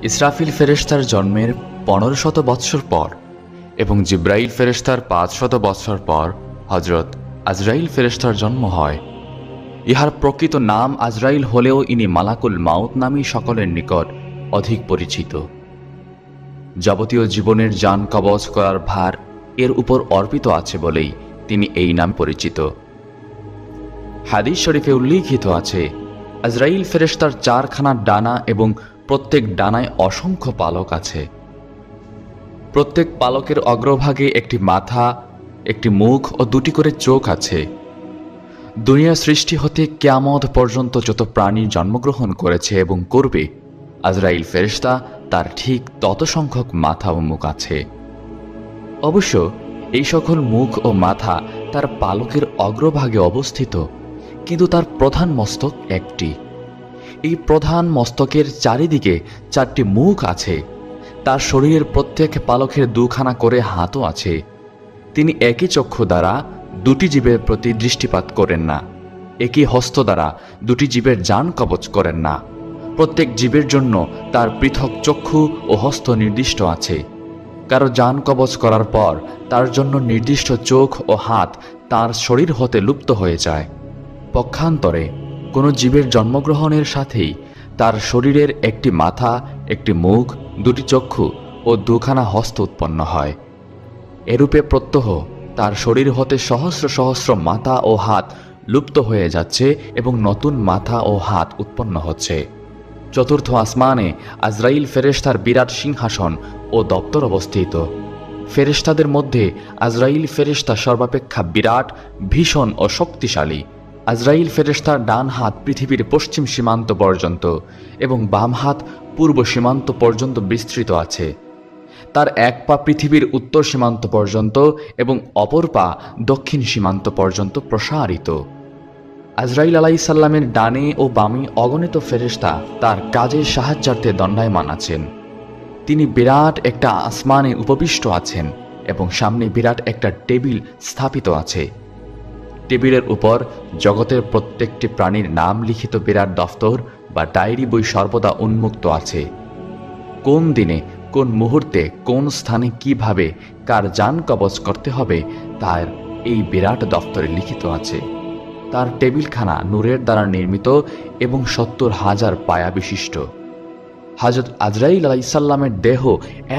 ইসরাফিল ফেরেশতার জন্মের 1500 বৎসর পর এবং জিব্রাইল ফেরেশতার 500 বৎসর পর হজরত আজরাইল ফেরেশতার জন্ম হয়। ইহার প্রকৃত নাম আজরাইল হলেও ইনি মালাকুল মাউত নামই সকলের নিকট অধিক পরিচিত। যাবতীয় জীবনের জান কবজ করার ভার এর উপর অর্পিত আছে বলেই তিনি এই নাম পরিচিত। হাদিস শরীফে উল্লিখিত আছে, আজরাইল ফেরেশতার 4খানা ডানা এবং প্রত্যেক ডানায় অসংখ্য পালক আছে। প্রত্যেক পালকের অগ্রভাগে একটি মাথা, একটি মুখ ও 2টি করে চোখ আছে। দুনিয়া সৃষ্টি হতে কিয়ামত পর্যন্ত যত প্রাণী জন্মগ্রহণ করেছে এবং করবে, আজরাইল ফেরেশতা তার ঠিক তত সংখ্যক মাথা ও মুখ আছে। অবশ্য এই সকল মুখ ও মাথা তার পালকের অগ্রভাগে অবস্থিত, কিন্তু তার প্রধান মস্তক একটি। এই প্রধান মস্তকের চারিদিকে 4টি মুখ আছে। তার শরীরের প্রত্যেক পালকের 2খানা করে হাতও আছে। তিনি একই চক্ষু দ্বারা 2টি জীবের প্রতি দৃষ্টিপাত করেন না, একই হস্ত দ্বারা 2টি জীবের জান কবজ করেন না। প্রত্যেক জীবের জন্য তার পৃথক চক্ষু ও হস্ত নির্দিষ্ট আছে। কারো জান কবজ করার পর তার জন্য নির্দিষ্ট চোখ ও হাত তার শরীর হতে লুপ্ত হয়ে যায়। পক্ষান্তরে কোনো জীবের জন্মগ্রহণের সাথেই তার শরীরের একটি মাথা, একটি মুখ, 2টি চক্ষু ও 2খানা হস্ত উৎপন্ন হয়। এরূপে প্রত্যহ তার শরীর হতে সহস্র সহস্র মাথা ও হাত লুপ্ত হয়ে যাচ্ছে এবং নতুন মাথা ও হাত উৎপন্ন হচ্ছে। চতুর্থ আসমানে আজরাইল ফেরেশতার বিরাট সিংহাসন ও দপ্তর অবস্থিত। ফেরেশতাদের মধ্যে আজরাইল ফেরেশতা সর্বাপেক্ষা বিরাট, ভীষণ ও শক্তিশালী। আজরাইল ফেরেশতার ডান হাত পৃথিবীর পশ্চিম সীমান্ত পর্যন্ত এবং বাম হাত পূর্ব সীমান্ত পর্যন্ত বিস্তৃত আছে। তার এক পা পৃথিবীর উত্তর সীমান্ত পর্যন্ত এবং অপর পা দক্ষিণ সীমান্ত পর্যন্ত প্রসারিত। আজরাইল আলাইহিস সালামের ডানে ও বামে অগণিত ফেরেশতা তার কাজের সাহায্যার্থে দণ্ডায়মান আছেন। তিনি বিরাট একটা আসমানে উপবিষ্ট আছেন এবং সামনে বিরাট একটা টেবিল স্থাপিত আছে। টেবিলের উপর জগতের প্রত্যেকটি প্রাণীর নাম লিখিত বিরাট দফতর বা ডায়েরি বই সর্বদা উন্মুক্ত আছে। কোন দিনে, কোন মুহূর্তে, কোন স্থানে কিভাবে কার জান কবজ করতে হবে তার এই বিরাট দফতরে লিখিত আছে। তার টেবিলখানা নূরের দ্বারা নির্মিত এবং 70,000 পায়া বিশিষ্ট। হযরত আজরাইল আলাইহিস সালামের দেহ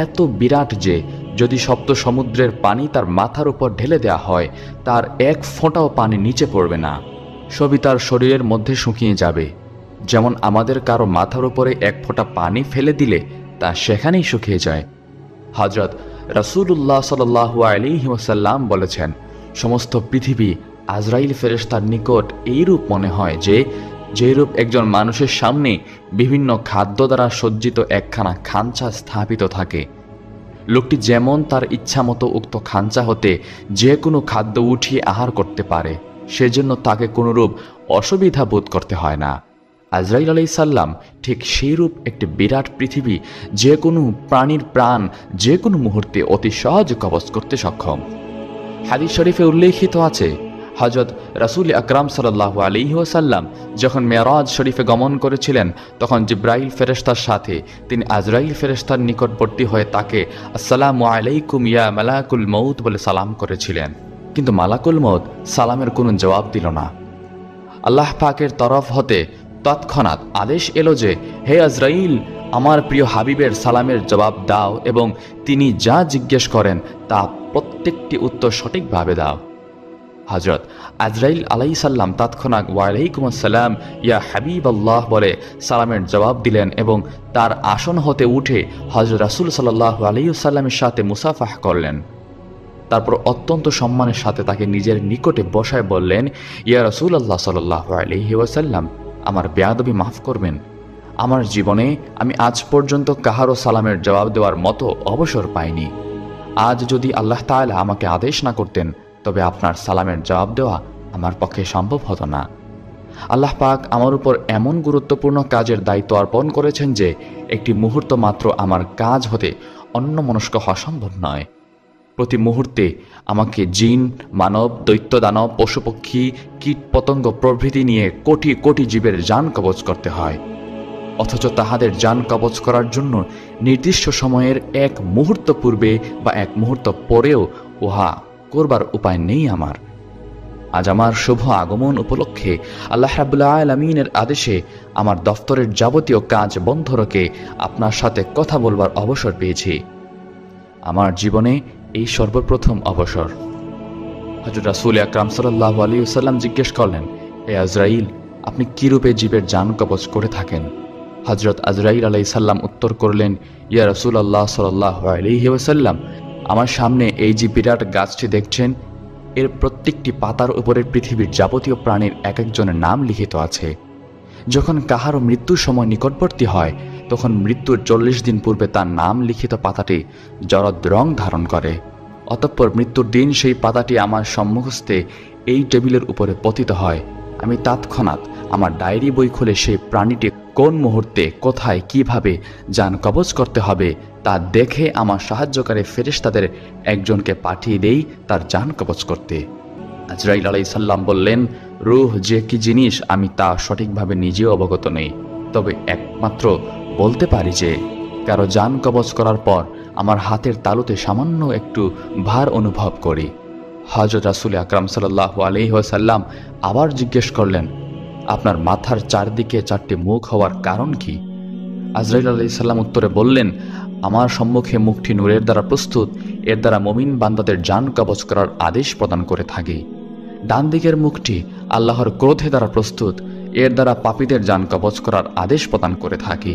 এত বিরাট যে যদি সপ্ত সমুদ্রের পানি তার মাথার উপর ঢেলে দেওয়া হয়, তার এক ফোঁটাও পানি নিচে পড়বে না, সবই তার শরীরের মধ্যে শুকিয়ে যাবে। যেমন আমাদের কারো মাথার উপরে এক ফোঁটা পানি ফেলে দিলে তা সেখানেই শুকিয়ে যায়। হযরত রাসূলুল্লাহ সাল্লাল্লাহু আলাইহি ওয়াসাল্লাম বলেছেন, সমস্ত পৃথিবী আজরাইল ফেরেশতার নিকট এইরূপ মনে হয় যেরূপ একজন মানুষের সামনে বিভিন্ন খাদ্য দ্বারা সজ্জিত একখানা খাঞ্চা স্থাপিত থাকে। লোকটি যেমন তার ইচ্ছামতো উক্ত খাঞ্চা হতে যে কোনো খাদ্য উঠিয়ে আহার করতে পারে, সেজন্য তাকে কোনোরূপ অসুবিধা বোধ করতে হয় না। আজরাইল আলাইহিস সালাম ঠিক সেইরূপ একটি বিরাট পৃথিবী যে কোনো প্রাণীর প্রাণ যে কোনো মুহূর্তে অতি সহজ কবজ করতে সক্ষম। হাদিস শরীফে উল্লেখিত আছে, হযরত রাসূল আকরাম সাল্লাল্লাহু আলাইহি ওয়াসাল্লাম যখন মেরাজ শরীফে গমন করেছিলেন, তখন জিব্রাইল ফেরেশতার সাথে তিনি আজরাইল ফেরেশতার নিকটবর্তী হয়ে তাকে আসসালামু আলাইকুম ইয়া মালাকুল মউত বলে সালাম করেছিলেন, কিন্তু মালাকুল মউত সালামের কোনো জবাব দিল না। আল্লাহ পাকের তরফ হতে তৎক্ষণাৎ আদেশ এলো যে, হে আজরাইল, আমার প্রিয় হাবিবের সালামের জবাব দাও এবং তিনি যা জিজ্ঞেস করেন তা প্রত্যেকটি উত্তর সঠিকভাবে দাও। হযরত আজরাইল আলাইহিস সালাম তৎক্ষণাৎ ওয়ালাইকুম আসসালাম ইয়া হাবিবাল্লাহ বলে সালামের জবাব দিলেন এবং তার আসন হতে উঠে হযরত রাসূল সাল্লাল্লাহু আলাইহি ওয়াসাল্লামের সাথে মুসাফাহ করলেন। তারপর অত্যন্ত সম্মানের সাথে তাকে নিজের নিকটে বসায় বললেন, ইয়া রাসূলুল্লাহ সাল্লাল্লাহু আলাইহি ওয়াসাল্লাম, আমার বেয়াদবি মাফ করবেন। আমার জীবনে আমি আজ পর্যন্ত কাহারও সালামের জবাব দেওয়ার মতো অবসর পাইনি। আজ যদি আল্লাহ তাআলা আমাকে আদেশ না করতেন, তবে আপনার সালামের জবাব দেওয়া আমার পক্ষে সম্ভব হতো না। আল্লাহ পাক আমার উপর এমন গুরুত্বপূর্ণ কাজের দায়িত্ব অর্পণ করেছেন যে একটি মুহূর্ত মাত্র আমার কাজ হতে অন্যমনস্ক হওয়া সম্ভব নয়। প্রতি মুহূর্তে আমাকে জিন, মানব, দৈত্য, দানব, পশুপক্ষী, কীট পতঙ্গ প্রভৃতি নিয়ে কোটি কোটি জীবের জান কবজ করতে হয়। অথচ তাহাদের জান কবজ করার জন্য নির্দিষ্ট সময়ের এক মুহূর্ত পূর্বে বা এক মুহূর্ত পরেও উহা করবার উপায় নেই আমার। আজ আমার শুভ আগমন উপলক্ষে আল্লাহ রাব্বুল আলামিনের আদেশে আমার দফতরের যাবতীয় কাজ বন্ধ রেখে আপনার সাথে কথা বলবার অবসর পেয়েছি। আমার জীবনে এই সর্বপ্রথম অবসর। হযরত রাসূল আকরাম সাল্লাল্লাহু আলাইহি ওয়াসাল্লাম জিজ্ঞেস করলেন, হে আজরাইল, আপনি কি রূপে জীবের জান কবজ করে থাকেন? হযরত আজরাইল আলাইহিস সালাম উত্তর করলেন, ইয়া রাসূলুল্লাহ সাল্লাল্লাহু আলাইহি ওয়াসাল্লাম, আমার সামনে এই যে বিরাট গাছটি দেখছেন, এর প্রত্যেকটি পাতার উপরের পৃথিবীর যাবতীয় প্রাণীর এক একজনের নাম লিখিত আছে। যখন কাহারও মৃত্যুর সময় নিকটবর্তী হয়, তখন মৃত্যুর 40 দিন পূর্বে তার নাম লিখিত পাতাটি জরদ রং ধারণ করে। অতঃপর মৃত্যুর দিন সেই পাতাটি আমার সম্মুখস্থে এই টেবিলের উপরে পতিত হয়। আমি তৎক্ষণাৎ আমার ডায়েরি বই খুলে সেই প্রাণীটি কোন মুহূর্তে, কোথায়, কিভাবে জান কবজ করতে হবে তা দেখে আমার সাহায্যকারী ফেরেশতাদের একজনকে পাঠিয়ে দেই তার জান কবজ করতে। আজরাইল আলাইহিস সালাম বললেন, রূহ যে কি জিনিস আমি তা সঠিকভাবে নিজেও অবগত নেই, তবে একমাত্র বলতে পারি যে কারো জান কবজ করার পর আমার হাতের তালুতে সামান্য একটু ভার অনুভব করি। হযরত রাসূল আকরাম সাল্লাল্লাহু আলাইহি ওয়াসাল্লাম আবার জিজ্ঞেস করলেন, আপনার মাথার চারদিকে 4টি মুখ হওয়ার কারণ কি? আজরাইল আলাইহিস সালাম উত্তরে বললেন, আমার সম্মুখে মুখটি নূরের দ্বারা প্রস্তুত, এর দ্বারা মুমিন বান্দাদের জান কবজ করার আদেশ প্রদান করে থাকে। ডান দিকের মুখটি আল্লাহর ক্রোধে দ্বারা প্রস্তুত, এর দ্বারা পাপীদের জান কবজ করার আদেশ প্রদান করে থাকে।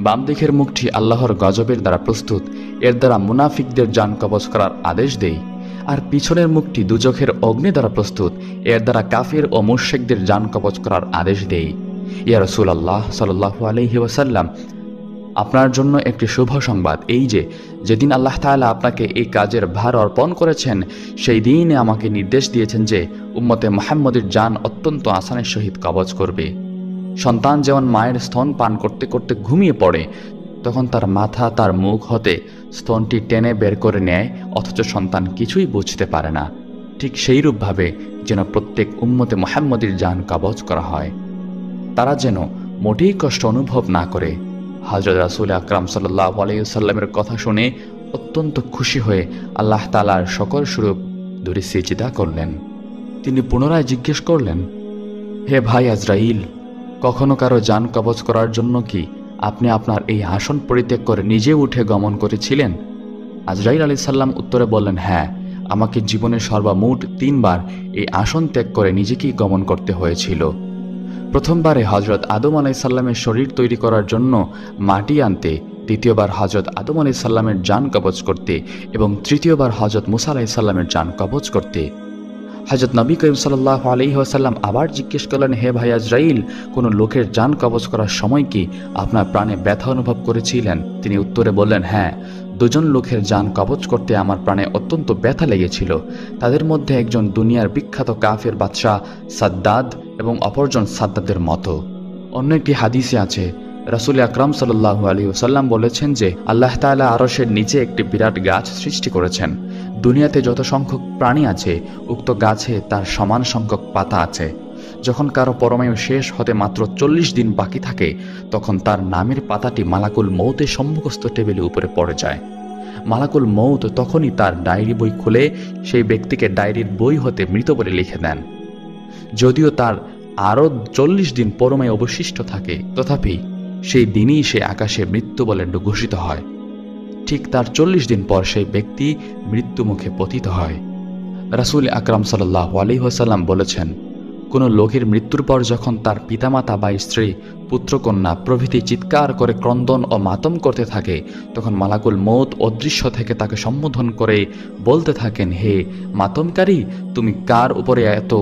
বাম দিকের মুখটি আল্লাহর গজবের দ্বারা প্রস্তুত, এর দ্বারা মুনাফিকদের জান কবজ করার আদেশ দেই। আর পিছনের মুখটি দুজখের অগ্নি দ্বারা প্রস্তুত, এর দ্বারা কাফির ও মুশরিকদের জান কবজ করার আদেশ দেই। ইয়া রাসূলুল্লাহ সাল্লাল্লাহু আলাইহি ওয়াসাল্লাম, আপনার জন্য একটি শুভ সংবাদ এই যে, যেদিন আল্লাহ তাআলা আপনাকে এই কাজের ভার অর্পণ করেছেন, সেই দিনে আমাকে নির্দেশ দিয়েছেন যে উম্মতে মুহাম্মদের জান অত্যন্ত আসানের সহিত কবজ করবে। সন্তান যেমন মায়ের স্তন পান করতে করতে ঘুমিয়ে পড়ে, তখন তার মাথা তার মুখ হতে স্তনটি টেনে বের করে নেয়, অথচ সন্তান কিছুই বুঝতে পারে না, ঠিক সেইরূপভাবে যেন প্রত্যেক উম্মতে মুহাম্মদের জান কবজ করা হয়, তারা যেন মোটেই কষ্ট অনুভব না করে। হযরত রাসূল আকরাম সাল্লাল্লাহু আলাইহি ওয়াসাল্লামের কথা শুনে অত্যন্ত খুশি হয়ে আল্লাহ তাআলার সকল স্বরূপ ধরে সিজদা করলেন। তিনি পুনরায় জিজ্ঞেস করলেন, হে ভাই আজরাইল, কখনো কারো জান কবজ করার জন্য কি আপনি আপনার এই আসন পরিত্যাগ করে নিজে উঠে গমন করেছিলেন? আজরাইল আলাইহিস সালাম উত্তরে বললেন, হ্যাঁ, আমাকে জীবনের সর্বমোট 3 বার এই আসন ত্যাগ করে নিজেকেই গমন করতে হয়েছিল। প্রথমবারে হযরত আদম আলাইহিস সালামের শরীর তৈরি করার জন্য মাটি আনতে, দ্বিতীয়বার হযরত আদম আলাইহিস সালামের জান কবজ করতে এবং তৃতীয়বার হযরত মুসা আলাইহিস সালামের জান কবজ করতে। হযরত নবী করিম সাল্লাল্লাহু আলাইহি ওয়াসাল্লাম আবার জিজ্ঞেস করলেন, হে ভাই আজরাইল, কোনো লোকের জান কবজ করার সময় কি আপনার প্রাণে ব্যথা অনুভব করেছিলেন? তিনি উত্তরে বললেন, হ্যাঁ, 2 জন লোকের জান কবজ করতে আমার প্রাণে অত্যন্ত ব্যথা লেগেছিল। তাদের মধ্যে একজন দুনিয়ার বিখ্যাত কাফের বাদশাহ সাদ্দাদ এবং অপরজন সাদ্দাদের মতো। অন্য একটি হাদিসে আছে, রাসূল আকরাম সাল্লাল্লাহু আলাইহি ওয়াসাল্লাম বলেছেন যে আল্লাহ তাআলা আরশের নিচে একটি বিরাট গাছ সৃষ্টি করেছেন। দুনিয়াতে যত সংখ্যক প্রাণী আছে, উক্ত গাছে তার সমান সংখ্যক পাতা আছে। যখন কারো পরমায়ু শেষ হতে মাত্র 40 দিন বাকি থাকে, তখন তার নামের পাতাটি মালাকুল মউতের সম্মুখস্থ টেবিলের উপরে পড়ে যায়। মালাকুল মউত তখনই তার ডায়েরি বই খুলে সেই ব্যক্তিকে ডায়েরির বই হতে মৃত বলে লিখে দেন। যদিও তার আরও 40 দিন পরমায়ু অবশিষ্ট থাকে, তথাপি সেই দিনই সে আকাশে মৃত্যু বলে ঘোষিত হয়। ঠিক তার 40 দিন পর সেই ব্যক্তি মৃত্যু মুখে পতিত হয়। রাসূল আকরাম সাল্লাল্লাহু আলাইহি ওয়াসাল্লাম বলেছেন, কোনো লোকের মৃত্যুর পর যখন তার পিতামাতা বা স্ত্রী, পুত্রকন্যা প্রভৃতি চিৎকার করে ক্রন্দন ও মাতম করতে থাকে, তখন মালাকুল মউত অদৃশ্য থেকে তাকে সম্বোধন করে বলতে থাকেন, হে মাতমকারী, তুমি কার উপরে এত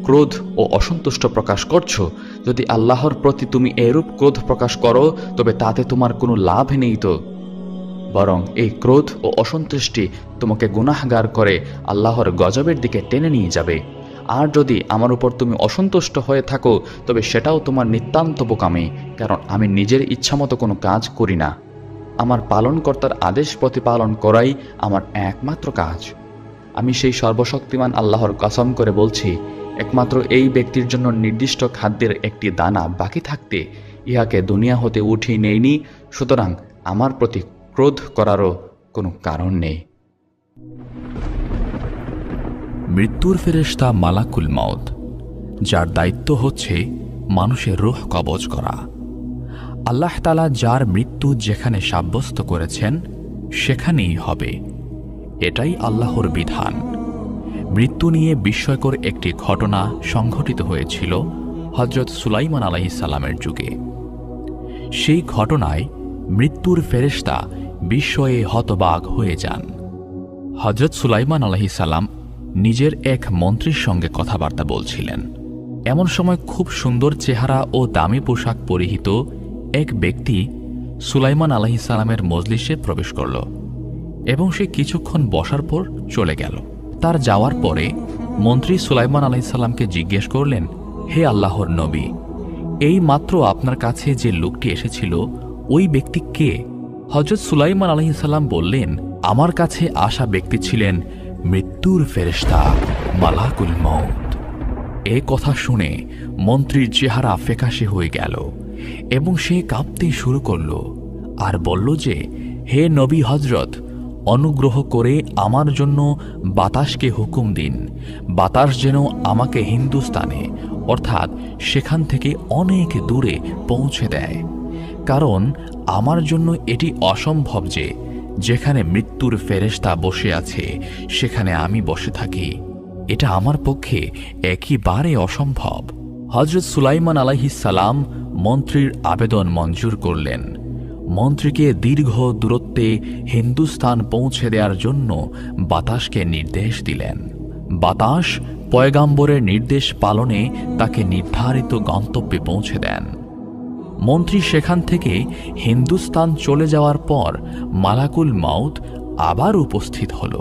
ক্রোধ ও অসন্তুষ্ট প্রকাশ করছো? যদি আল্লাহর প্রতি তুমি এরূপ ক্রোধ প্রকাশ করো, তবে তাতে তোমার কোনো লাভ নেই তো, বরং এই ক্রোধ ও অসন্তুষ্টি তোমাকে গুনাহগার করে আল্লাহর গজবের দিকে টেনে নিয়ে যাবে। আর যদি আমার উপর তুমি অসন্তুষ্ট হয়ে থাকো, তবে সেটাও তোমার নিতান্ত বোকামি, কারণ আমি নিজের ইচ্ছামতো কোনো কাজ করি না। আমার পালনকর্তার আদেশ প্রতিপালন করাই আমার একমাত্র কাজ। আমি সেই সর্বশক্তিমান আল্লাহর কসম করে বলছি, একমাত্র এই ব্যক্তির জন্য নির্দিষ্ট খাদ্যের একটি দানা বাকি থাকতে ইহাকে দুনিয়া হতে উঠিয়ে নেইনি, সুতরাং আমার প্রতি ক্রোধ করারও কোনো কারণ নেই। মৃত্যুর ফেরেশতা মালাকুল মউত, যার দায়িত্ব হচ্ছে মানুষের রূহ কবজ করা। আল্লাহ তাআলা যার মৃত্যু যেখানে সাব্যস্ত করেছেন সেখানেই হবে, এটাই আল্লাহর বিধান। মৃত্যু নিয়ে বিস্ময়কর একটি ঘটনা সংঘটিত হয়েছিল হযরত সুলাইমান আলাইহিস সালামের যুগে। সেই ঘটনায় মৃত্যুর ফেরেশতা বিস্ময়ে হতবাক হয়ে যান। হযরত সুলাইমান আলাইহিস সালাম নিজের এক মন্ত্রীর সঙ্গে কথাবার্তা বলছিলেন। এমন সময় খুব সুন্দর চেহারা ও দামি পোশাক পরিহিত এক ব্যক্তি সুলাইমান আলাইহিস সালামের মজলিসে প্রবেশ করল এবং সে কিছুক্ষণ বসার পর চলে গেল। তার যাওয়ার পরে মন্ত্রী সুলাইমান আলাইহিস সালামকে জিজ্ঞেস করলেন, হে আল্লাহর নবী, এই মাত্র আপনার কাছে যে লোকটি এসেছিল ওই ব্যক্তি কে? হযরত সুলাইমান আলাইহিস সালাম বললেন, আমার কাছে আসা ব্যক্তি ছিলেন মৃত্যুর ফেরেশতা মালাকুল মউত। এ কথা শুনে মন্ত্রীর চেহারা ফ্যাকাশে হয়ে গেল এবং সে কাঁপতে শুরু করল আর বলল যে, হে নবী হযরত, অনুগ্রহ করে আমার জন্য বাতাসকে হুকুম দিন, বাতাস যেন আমাকে হিন্দুস্তানে অর্থাৎ সেখান থেকে অনেক দূরে পৌঁছে দেয়, কারণ আমার জন্য এটি অসম্ভব যে যেখানে মৃত্যুর ফেরেশতা বসে আছে সেখানে আমি বসে থাকি। এটা আমার পক্ষে একেবারে অসম্ভব। হযরত সুলাইমান আলাইহিস সালাম মন্ত্রীর আবেদন মঞ্জুর করলেন। মন্ত্রীকে দীর্ঘ দূরত্বে হিন্দুস্তান পৌঁছে দেওয়ার জন্য বাতাসকে নির্দেশ দিলেন। বাতাস পয়গাম্বরের নির্দেশ পালনে তাকে নির্ধারিত গন্তব্যে পৌঁছে দেন। মন্ত্রী সেখান থেকে হিন্দুস্তান চলে যাওয়ার পর মালাকুল মউত আবার উপস্থিত হল।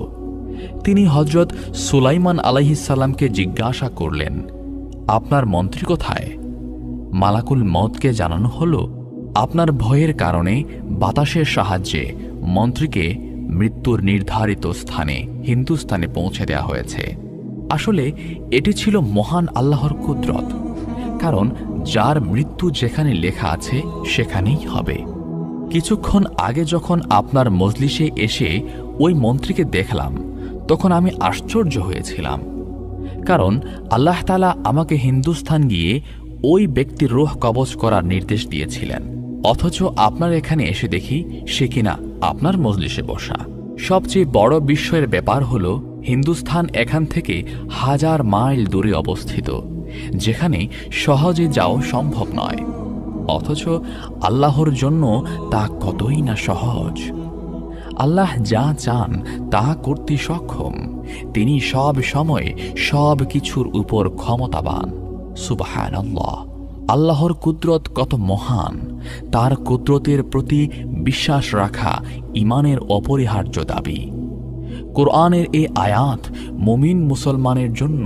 তিনি হযরত সুলাইমান আলাইহিস সালামকে জিজ্ঞাসা করলেন, আপনার মন্ত্রী কোথায়? মালাকুল মউতকে জানানো হল, আপনার ভয়ের কারণে বাতাসের সাহায্যে মন্ত্রীকে মৃত্যুর নির্ধারিত স্থানে হিন্দুস্তানে পৌঁছে দেওয়া হয়েছে। আসলে এটি ছিল মহান আল্লাহর কুদরত, কারণ যার মৃত্যু যেখানে লেখা আছে সেখানেই হবে। কিছুক্ষণ আগে যখন আপনার মজলিসে এসে ওই মন্ত্রীকে দেখলাম তখন আমি আশ্চর্য হয়েছিলাম, কারণ আল্লাহ তাআলা আমাকে হিন্দুস্তান গিয়ে ওই ব্যক্তির রূহ কবজ করার নির্দেশ দিয়েছিলেন, অথচ আপনার এখানে এসে দেখি সে কিনা আপনার মজলিসে বসা। সবচেয়ে বড় বিস্ময়ের ব্যাপার হল হিন্দুস্তান এখান থেকে 1000 মাইল দূরে অবস্থিত, যেখানে সহজে যাওয়া সম্ভব নয়, অথচ আল্লাহর জন্য তা কতই না সহজ। আল্লাহ যা চান তা করতে সক্ষম। তিনি সব সময় সব কিছুর উপর ক্ষমতাবান। সুবহানাল্লাহ। আল্লাহর কুদরত কত মহান, তার কুদরতের প্রতি বিশ্বাস রাখা ঈমানের অপরিহার্য দাবি। কোরআনের এই আয়াত মুমিন মুসলমানের জন্য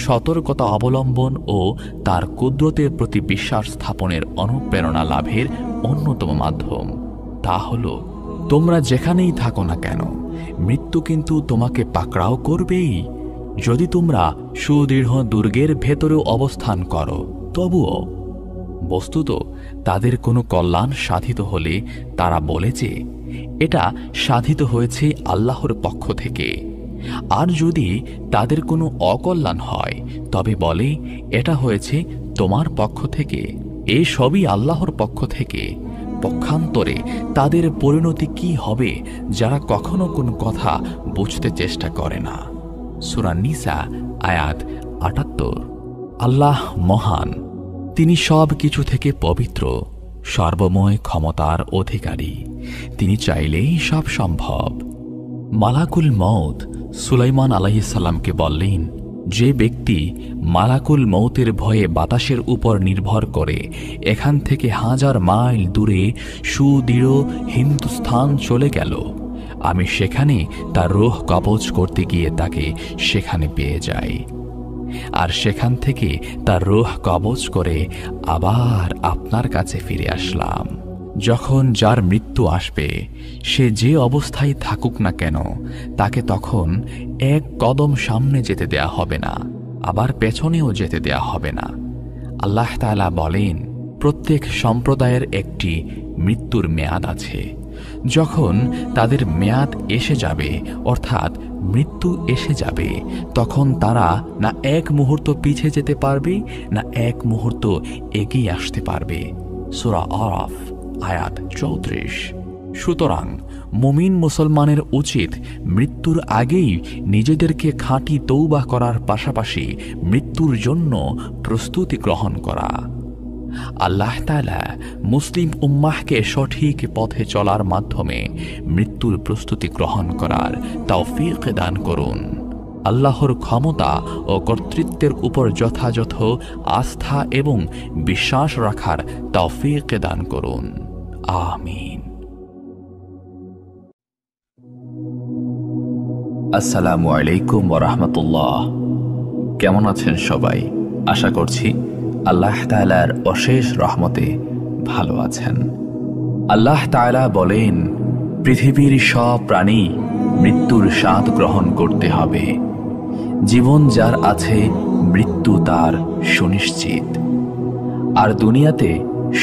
সতর্কতা অবলম্বন ও তার কুদরতের প্রতি বিশ্বাস স্থাপনের অনুপ্রেরণা লাভের অন্যতম মাধ্যম। তা হল, তোমরা যেখানেই থাকো না কেন মৃত্যু কিন্তু তোমাকে পাকড়াও করবেই। যদি তোমরা সুদৃঢ় দুর্গের ভেতরেও অবস্থান করো তবুও। বস্তুত তাদের কোনো কল্যাণ সাধিত হলে তারা বলে যে এটা সাধিত হয়েছে আল্লাহর পক্ষ থেকে, আর যদি তাদের কোনো অকল্যাণ হয় তবে বলে এটা হয়েছে তোমার পক্ষ থেকে। এই সবই আল্লাহর পক্ষ থেকে। পক্ষান্তরে তাদের পরিণতি কি হবে যারা কখনো কোনো কথা বুঝতে চেষ্টা করে না। সূরা নিসা আয়াত ৭৮। আল্লাহ মহান, তিনি সব কিছু থেকে পবিত্র, সর্বময় ক্ষমতার অধিকারী। তিনি চাইলেই সব সম্ভব। মালাকুল মউত সুলাইমান আলাইহিস সালামকে বললেন, যে ব্যক্তি মালাকুল মউতের ভয়ে বাতাসের উপর নির্ভর করে এখান থেকে 1000 মাইল দূরে সুদৃঢ় হিন্দুস্তান চলে গেল, আমি সেখানে তার রূহ কবজ করতে গিয়ে তাকে সেখানে পেয়ে যাই, আর সেখান থেকে তার রূহ কবজ করে আবার আপনার কাছে ফিরে আসলাম। যখন যার মৃত্যু আসবে সে যে অবস্থায় থাকুক না কেন তাকে তখন এক কদম সামনে যেতে দেয়া হবে না, আবার পেছনেও যেতে দেয়া হবে না। আল্লাহ তাআলা বলেন, প্রত্যেক সম্প্রদায়ের একটি মৃত্যুর মেয়াদ আছে। যখন তাদের মেয়াদ এসে যাবে, অর্থাৎ মৃত্যু এসে যাবে, তখন তারা না এক মুহূর্ত পিছিয়ে যেতে পারবে, না এক মুহূর্ত এগিয়ে আসতে পারবে। সূরা আরাফ আয়াত 34। সুতরাং মুমিন মুসলমানের উচিত মৃত্যুর আগেই নিজেদেরকে খাঁটি তৌবা করার পাশাপাশি মৃত্যুর জন্য প্রস্তুতি গ্রহণ করা। আল্লাহ তাআলা মুসলিম উম্মাহকে সঠিক পথে চলার মাধ্যমে মৃত্যুর প্রস্তুতি গ্রহণ করার তৌফিক দান করুন। আল্লাহর ক্ষমতা ও কর্তৃত্বের উপর যথাযথ আস্থা এবং বিশ্বাস রাখার তৌফিক দান করুন। আমিন। আসসালামু আলাইকুম ওয়া রাহমাতুল্লাহ। কেমন আছেন সবাই? আশা করছি আল্লাহ তাআলার অশেষ রহমতে ভালো আছেন। আল্লাহ তাআলা বলেন, পৃথিবীর সব প্রাণী মৃত্যুর স্বাদ গ্রহণ করতে হবে। জীবন যার আছে, মৃত্যু তার সুনিশ্চিত। আর দুনিয়াতে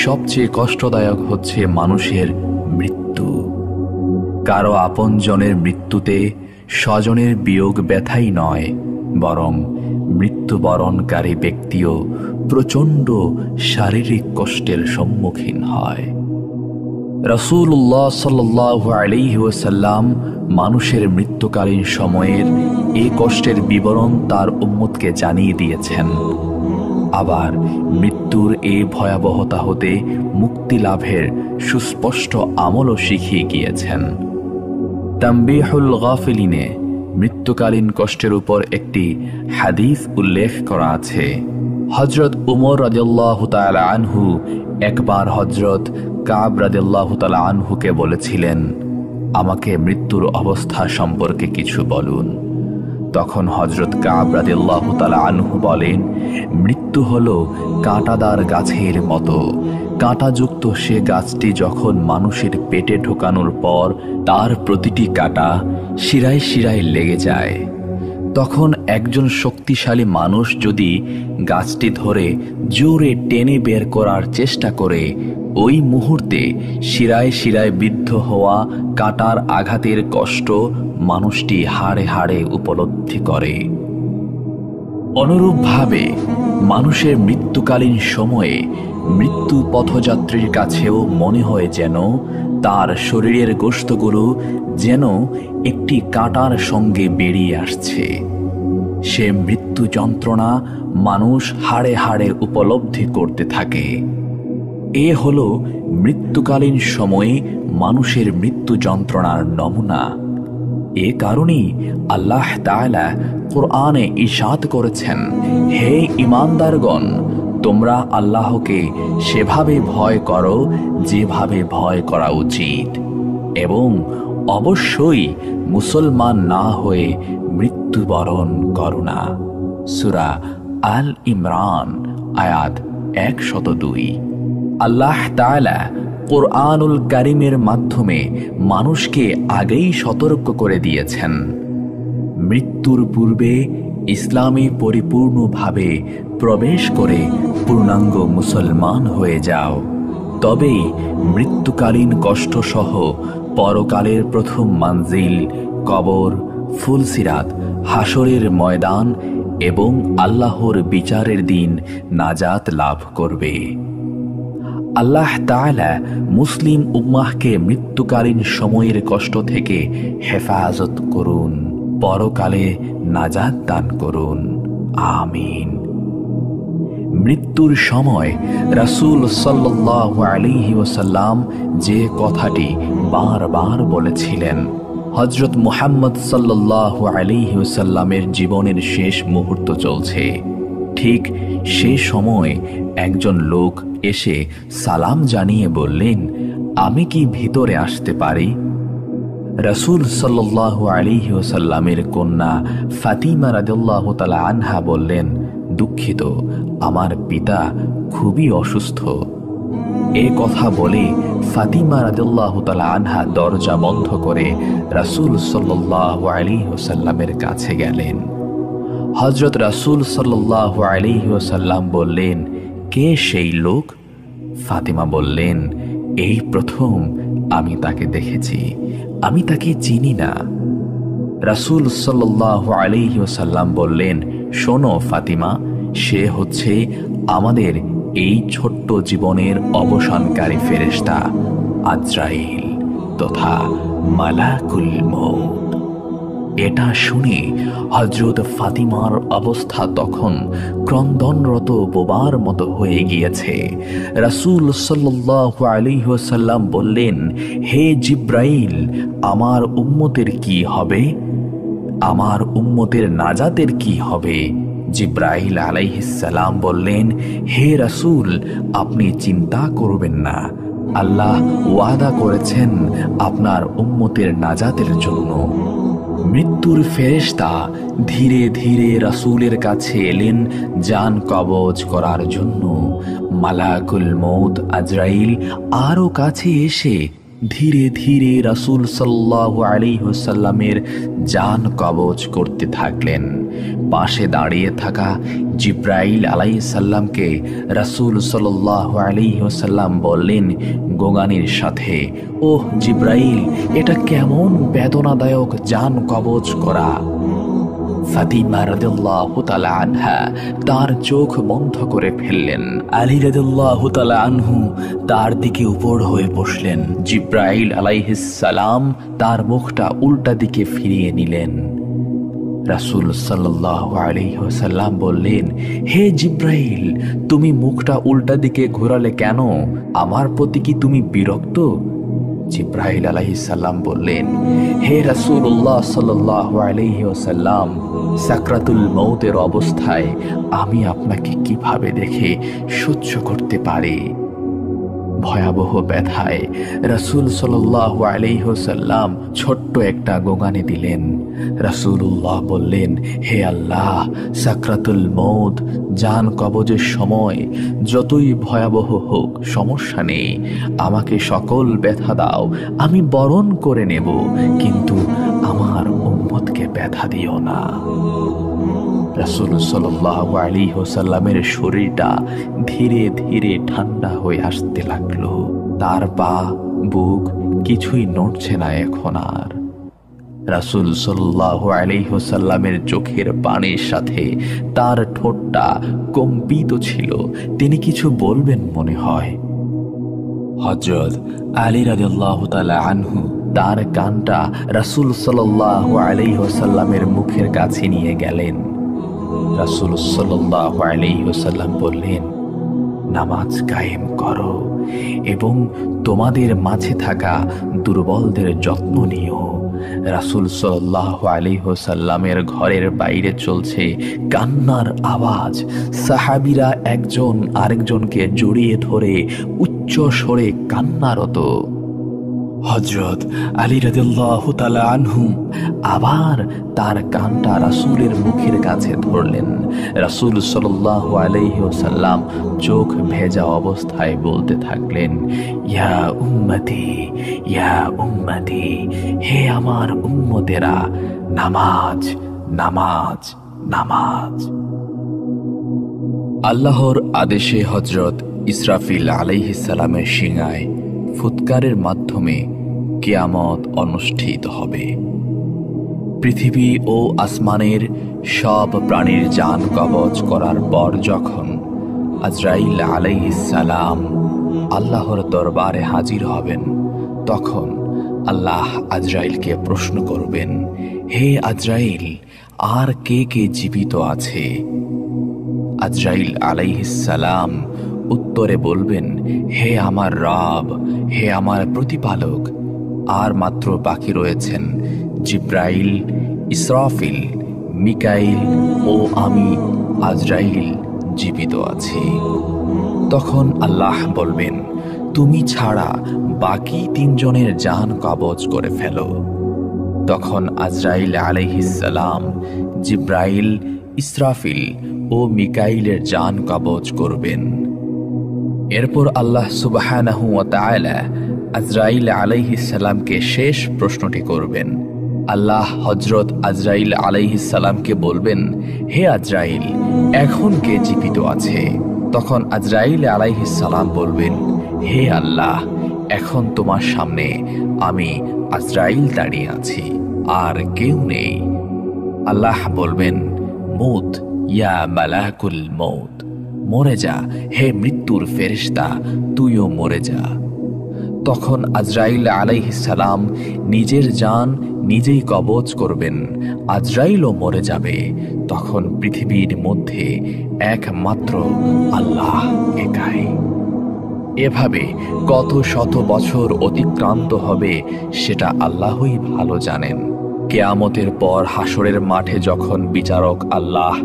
সবচেয়ে কষ্টদায়ক হচ্ছে মানুষের মৃত্যু। কারো আপনজনের মৃত্যুতে স্বজনের বিয়োগ ব্যথাই নয়, বরং মৃত্যুবরণকারী ব্যক্তিও প্রচণ্ড শারীরিক কষ্টের সম্মুখীন হয়। রাসূলুল্লাহ সাল্লাল্লাহু আলাইহি ওয়াসাল্লাম মানুষের মৃত্যুকালীন সময়ের এই কষ্টের বিবরণ তার উম্মতকে জানিয়ে দিয়েছেন। আবার মৃত্যুর এই ভয়াবহতা হতে মুক্তি লাভের সুস্পষ্ট আমলও শিখিয়ে গিয়েছেন। তানবীহুল গাফিলিনে মৃত্যুকালীন কষ্টের উপর একটি হাদিস উল্লেখ করা আছে। হযরত উমর রাদিয়াল্লাহু তাআলা আনহু একবার হযরত কাব রাদিয়াল্লাহু তাআলা আনহুকে বলেছিলেন, আমাকে মৃত্যুর অবস্থা সম্পর্কে কিছু বলুন। তখন হযরত কাব রাদিয়াল্লাহু তাআলা আনহু বলেন, মৃত্যু হলো কাঁটাদার গাছের মতো। কাঁটাযুক্ত সে গাছটি যখন মানুষের পেটে ঢোকানোর পর তার প্রতিটি কাঁটা শিরায় শিরায় লেগে যায়, তখন একজন শক্তিশালী মানুষ যদি গাছটি ধরে জোরে টেনে বের করার চেষ্টা করে, ওই মুহূর্তে শিরায় শিরায় বিদ্ধ হওয়া কাঁটার আঘাতের কষ্ট মানুষটি হাড়ে হাড়ে উপলব্ধি করে। অনুরূপভাবে মানুষের মৃত্যুকালীন সময়ে মৃত্যু পথযাত্রীর কাছেও মনে হয় যেন তার শরীরের গোশতগুলো যেন একটি কাঁটার সঙ্গে বেরিয়ে আসছে। সে মৃত্যু যন্ত্রণা মানুষ হাড়ে হাড়ে উপলব্ধি করতে থাকে। এ হলো মৃত্যুকালীন সময়ে মানুষের মৃত্যু যন্ত্রণার নমুনা। এ কারণেই আল্লাহ তাআলা কোরআনে ইরশাদ করেছেন, হে ঈমানদারগণ, তোমরা আল্লাহকে সেভাবে ভয় করো যেভাবে ভয় করা উচিত, এবং অবশ্যই মুসলমান না হয়ে মৃত্যুবরণ করো না। সূরা আল ইমরান আয়াত 102। আল্লাহ তাআলা কোরআনুল কারীমের মাধ্যমে মানুষকে আগেই সতর্ক করে দিয়েছেন, মৃত্যুর পূর্বে ইসলামে পরিপূর্ণভাবে প্রবেশ করে পূর্ণাঙ্গ মুসলমান হয়ে যাও, তবেই মৃত্যুকালীন কষ্টসহ পরকালের প্রথম মানজিল কবর, ফুলসিরাত, হাসরের ময়দান এবং আল্লাহর বিচারের দিন নাজাত লাভ করবে। আল্লাহ তাআলা মুসলিম উম্মাহকে মৃত্যুকালীন সময়ের কষ্ট থেকে হেফাজত করুন, পরকালে নাজাত দান করুন। আমিন। মৃত্যুর সময় রাসূল সাল্লাল্লাহু আলাইহি ওয়াসাল্লাম যে কথাটি বারবার বলেছিলেন, হযরত মুহাম্মদ সাল্লাল্লাহু আলাইহি ওয়াসাল্লামের জীবনের শেষ মুহূর্ত চলছে। ঠিক সে সময় একজন লোক এসে সালাম জানিয়ে বললেন, আমি কি ভিতরে আসতে পারি? রাসূল সাল্লাল্লাহু আলাইহি ওয়াসাল্লামের কন্যা ফাতিমা রাদিয়াল্লাহু তাআলা আনহা বললেন, দুঃখিত, আমার পিতা খুবই অসুস্থ। এ কথা বলে ফাতিমা রাদিয়াল্লাহু তাআলা আনহা দরজা বন্ধ করে রাসূল সাল্লাল্লাহু আলাইহি ওয়াসাল্লামের কাছে গেলেন। হযরত রাসূল সাল্লাল্লাহু আলাইহি ওয়াসাল্লাম বললেন, কে সেই লোক? ফাতিমা বললেন, এই প্রথম আমি তাকে দেখেছি, আমি তাকে চিনি না। রাসূল সাল্লাল্লাহু আলাইহি ওয়াসাল্লাম বললেন, শোনো ফাতিমা, সে হচ্ছে আমাদের এই ছোট্ট জীবনের অবসানকারী ফেরেশতা আজরাইল তথা মালাকুল মউত। এটা শুনে হযরত ফাতিমার অবস্থা তখন ক্রন্দনরত বোবার মতো হয়ে গিয়েছে। রাসূল সাল্লাল্লাহু আলাইহি ওয়াসাল্লাম বললেন, হে জিব্রাইল, আমার উম্মতের কি হবে? আমার উম্মতের নাজাতের কি হবে? জিব্রাইল আলাইহিস সালাম বললেন, হে রাসূল, আপনি চিন্তা করবেন না, আল্লাহ ওয়াদা করেছেন আপনার উম্মতের নাজাতের জন্য। মৃত্যুর ফেরেশতা ধীরে ধীরে রাসূলের কাছে এলেন জান কবজ করার জন্য। মালাকুল মউত আজরাইল আরো কাছে এসে ধীরে ধীরে রাসূল সাল্লাল্লাহু আলাইহি ওয়াসাল্লামের জান কবজ করতে থাকলেন। পাশে দাঁড়িয়ে থাকা জিব্রাইল আলাইহিস সালামকে রাসূল সাল্লাল্লাহু আলাইহি ওয়াসাল্লাম বললেন গোগানির সাথে, ওহ জিব্রাইল, এটা কেমন বেদনাদায়ক জান কবজ করা। ফাতিমা রাদিয়াল্লাহু তাআলা আনহা তার চোখ বন্ধ করে ফেললেন। আলী রাদিয়াল্লাহু তাআলা আনহু তার দিকে উপর হয়ে বসলেন। জিব্রাইল আলাইহিস সালাম তার মুখটা উল্টা দিকে ফিরিয়ে নিলেন। রাসূল সাল্লাল্লাহু আলাইহি ওয়াসাল্লাম বললেন, হে জিব্রাইল, তুমি মুখটা উল্টা দিকে ঘোরালে কেন? আমার প্রতি কি তুমি বিরক্ত? জিব্রাইল আলাইহিস সালাম বললেন, হে রাসূলুল্লাহ সাল্লাল্লাহু আলাইহি ওয়াসাল্লাম, সাকরাতুল মউতের অবস্থায় আমি আপনাকে কিভাবে দেখে সহ্য করতে পারি? ভয়াবহ ব্যথায় রাসূল সাল্লাল্লাহু আলাইহি ওয়াসাল্লাম ছোট্ট একটা গোগানি দিলেন। রাসূলুল্লাহ বললেন, হে আল্লাহ, সাকরাতুল মউত জান কবজের সময় যতই ভয়াবহ হোক সমস্যা নেই, আমাকে সকল ব্যথা দাও, আমি বরণ করে নেব, কিন্তু আমার উম্মতকে ব্যথা দিও না। রাসূল সাল্লাল্লাহু আলাইহি ওয়াসাল্লামের শরীরটা ধীরে ধীরে ঠান্ডা হয়ে আসতে লাগলো। তার পা বুক কিছুই নড়ছে না এখন আর। রাসূল সাল্লাল্লাহু আলাইহি ওয়াসাল্লামের চোখের পানির সাথে তার ঠোঁটটা কম্পিত ছিল। তিনি কিছু বলবেন মনে হয়। হযরত আলী রাদিয়াল্লাহু তাআলা আনহু তার কানটা রাসূল সাল্লাল্লাহু আলাইহি ওয়াসাল্লামের মুখের কাছে নিয়ে গেলেন। রাসূল সাল্লাল্লাহু আলাইহি ওয়াসাল্লাম বললেন, নামাজ কায়েম করো এবং তোমাদের মাঝে থাকা দুর্বলদের যত্ন নিও। রাসূল সাল্লাল্লাহু আলাইহি ওয়াসাল্লামের ঘরের বাইরে চলছে কান্নার আওয়াজ। সাহাবীরা একজন আরেকজনকে জড়িয়ে ধরে উচ্চ স্বরে কান্নারত। হযরত আলী রাদিয়াল্লাহু তাআলা আনহু আবার তার কানটা রাসূলের মুখের কাছে ধরলেন। রাসূল সাল্লাল্লাহু আলাইহি ওয়াসাল্লাম চোখ ভেজা অবস্থায় বলতে থাকলেন, ইয়া উম্মতি, ইয়া উম্মতি, হে আমার উম্মতেরা, নামাজ, নামাজ, নামাজ। আল্লাহর আদেশে হযরত ইসরাফিল আলাইহিস সালামের শিঙায় ফুৎকারের মাধ্যমে কিয়ামত অনুষ্ঠিত হবে। পৃথিবী ও আসমানের সব প্রাণীর জান কবজ করার পর যখন আজরাইল আলাইহিস সালাম আল্লাহর দরবারে হাজির হবেন, তখন আল্লাহ আজরাইলকে প্রশ্ন করবেন, হে আজরাইল, আর কে কে জীবিত আছে? আজরাইল আলাইহিস সালাম উত্তরে বলবেন, হে আমার রব, হে আমার প্রতিপালক, আর মাত্র বাকি রয়েছেন জিব্রাইল, ইসরাফিল, মিকাইল ও আমি আজরাইল জীবিত আছি। তখন আল্লাহ বলবেন, তুমি ছাড়া বাকি তিনজনের জান কবজ করে ফেলো। তখন আজরাইল আলাইহিস সালাম জিব্রাইল, ইসরাফিল ও মিকাইলের জান কবজ করবেন। এরপর আল্লাহ সুবহানাহু ওয়া তাআলা আজরাইল আলাইহিস সালামকে শেষ প্রশ্নটি করবেন। আল্লাহ হযরত আজরাইল আলাইহিস সালামকে বলবেন, হে আজরাইল, এখন কে জীবিত আছে? তখন আজরাইল আলাইহিস সালাম বলবেন, হে আল্লাহ, এখন তোমার সামনে আমি আজরাইল দাঁড়িয়ে আছি, আর কেউ নেই। আল্লাহ বলবেন, মুত ইয়া মালাকুল মৌত, মরে যা হে মৃত্যুর ফেরেশতা, তুইও মরে যা। তখন আজরাইল আলাইহিস সালাম নিজের জান নিজেই কবজ করবেন, আজরাইলও মরে যাবে। তখন পৃথিবীর মধ্যে একমাত্র আল্লাহ একাই। এভাবে কত শত বছর অতিক্রান্ত হবে সেটা আল্লাহই ভালো জানেন। কিয়ামতের পর হাসরের মাঠে যখন বিচারক আল্লাহ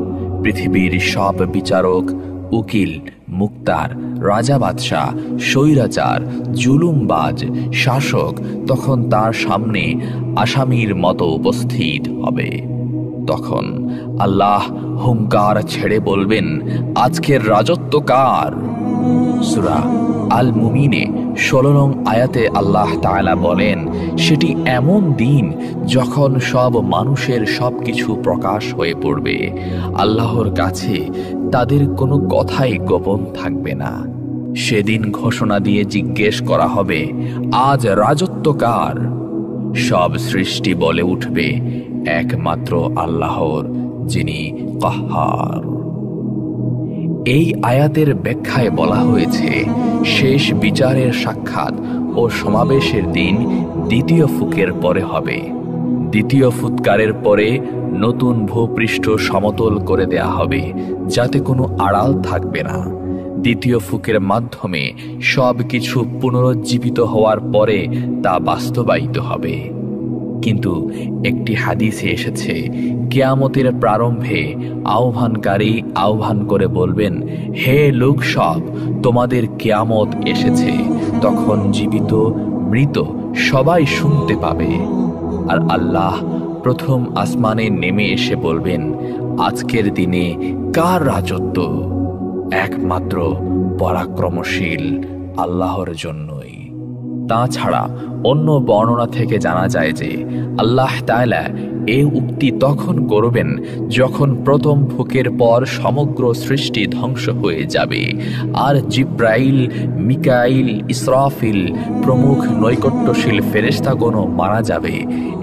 পৃথিবীর সব বিচারক, উকিল, মুক্তার, রাজা বাদশাহ, স্বৈরাচার, জুলুমবাজ, শাসক তখন তার সামনে আসামির মতো উপস্থিত হবে। তখন আল্লাহ হুঙ্কার ছেড়ে বলবেন, আজকের রাজত্ব কার? সূরা আল মুমিনে 16 নং আয়াতে আল্লাহ তাআলা বলেন, সেটি এমন দিন যখন সব মানুষের সবকিছু প্রকাশ হয়ে পড়বে। আল্লাহর কাছে তাদের কোনো কথাই গোপন থাকবে না। সেদিন ঘোষণা দিয়ে জিজ্ঞেস করা হবে, আজ রাজত্ব কার? সব সৃষ্টি বলে উঠবে, একমাত্র আল্লাহর, যিনি কাহ্হার। এই আয়াতের ব্যাখ্যায় বলা হয়েছে, শেষ বিচারের সাক্ষাৎ ও সমাবেশের দিন দ্বিতীয় ফুকের পরে হবে। দ্বিতীয় ফুৎকারের পরে নতুন ভূপৃষ্ঠ সমতল করে দেয়া হবে, যাতে কোনো আড়াল থাকবে না। দ্বিতীয় ফুকের মাধ্যমে সব কিছু পুনরুজ্জীবিত হওয়ার পরে তা বাস্তবায়িত হবে। কিন্তু একটি হাদিসে এসেছে, কিয়ামতের প্রারম্ভে আহ্বানকারী আহ্বান করে বলবেন, হে লোক সব, তোমাদের কিয়ামত এসেছে। তখন জীবিত মৃত সবাই শুনতে পাবে। আর আল্লাহ প্রথম আসমানে নেমে এসে বলবেন, আজকের দিনে কার রাজত্ব? একমাত্র পরাক্রমশীল আল্লাহর জন্যই। তাছাড়া অন্য বর্ণনা থেকে জানা যায় যে আল্লাহ তাআলা এই উক্তি তখন করবেন যখন প্রথম ফুকের পর সমগ্র সৃষ্টি ধ্বংস হয়ে যাবে, আর জিব্রাইল, মিকাইল, ইসরাফিল প্রমুখ নৈকট্যশীল ফেরেশতাগণও মারা যাবে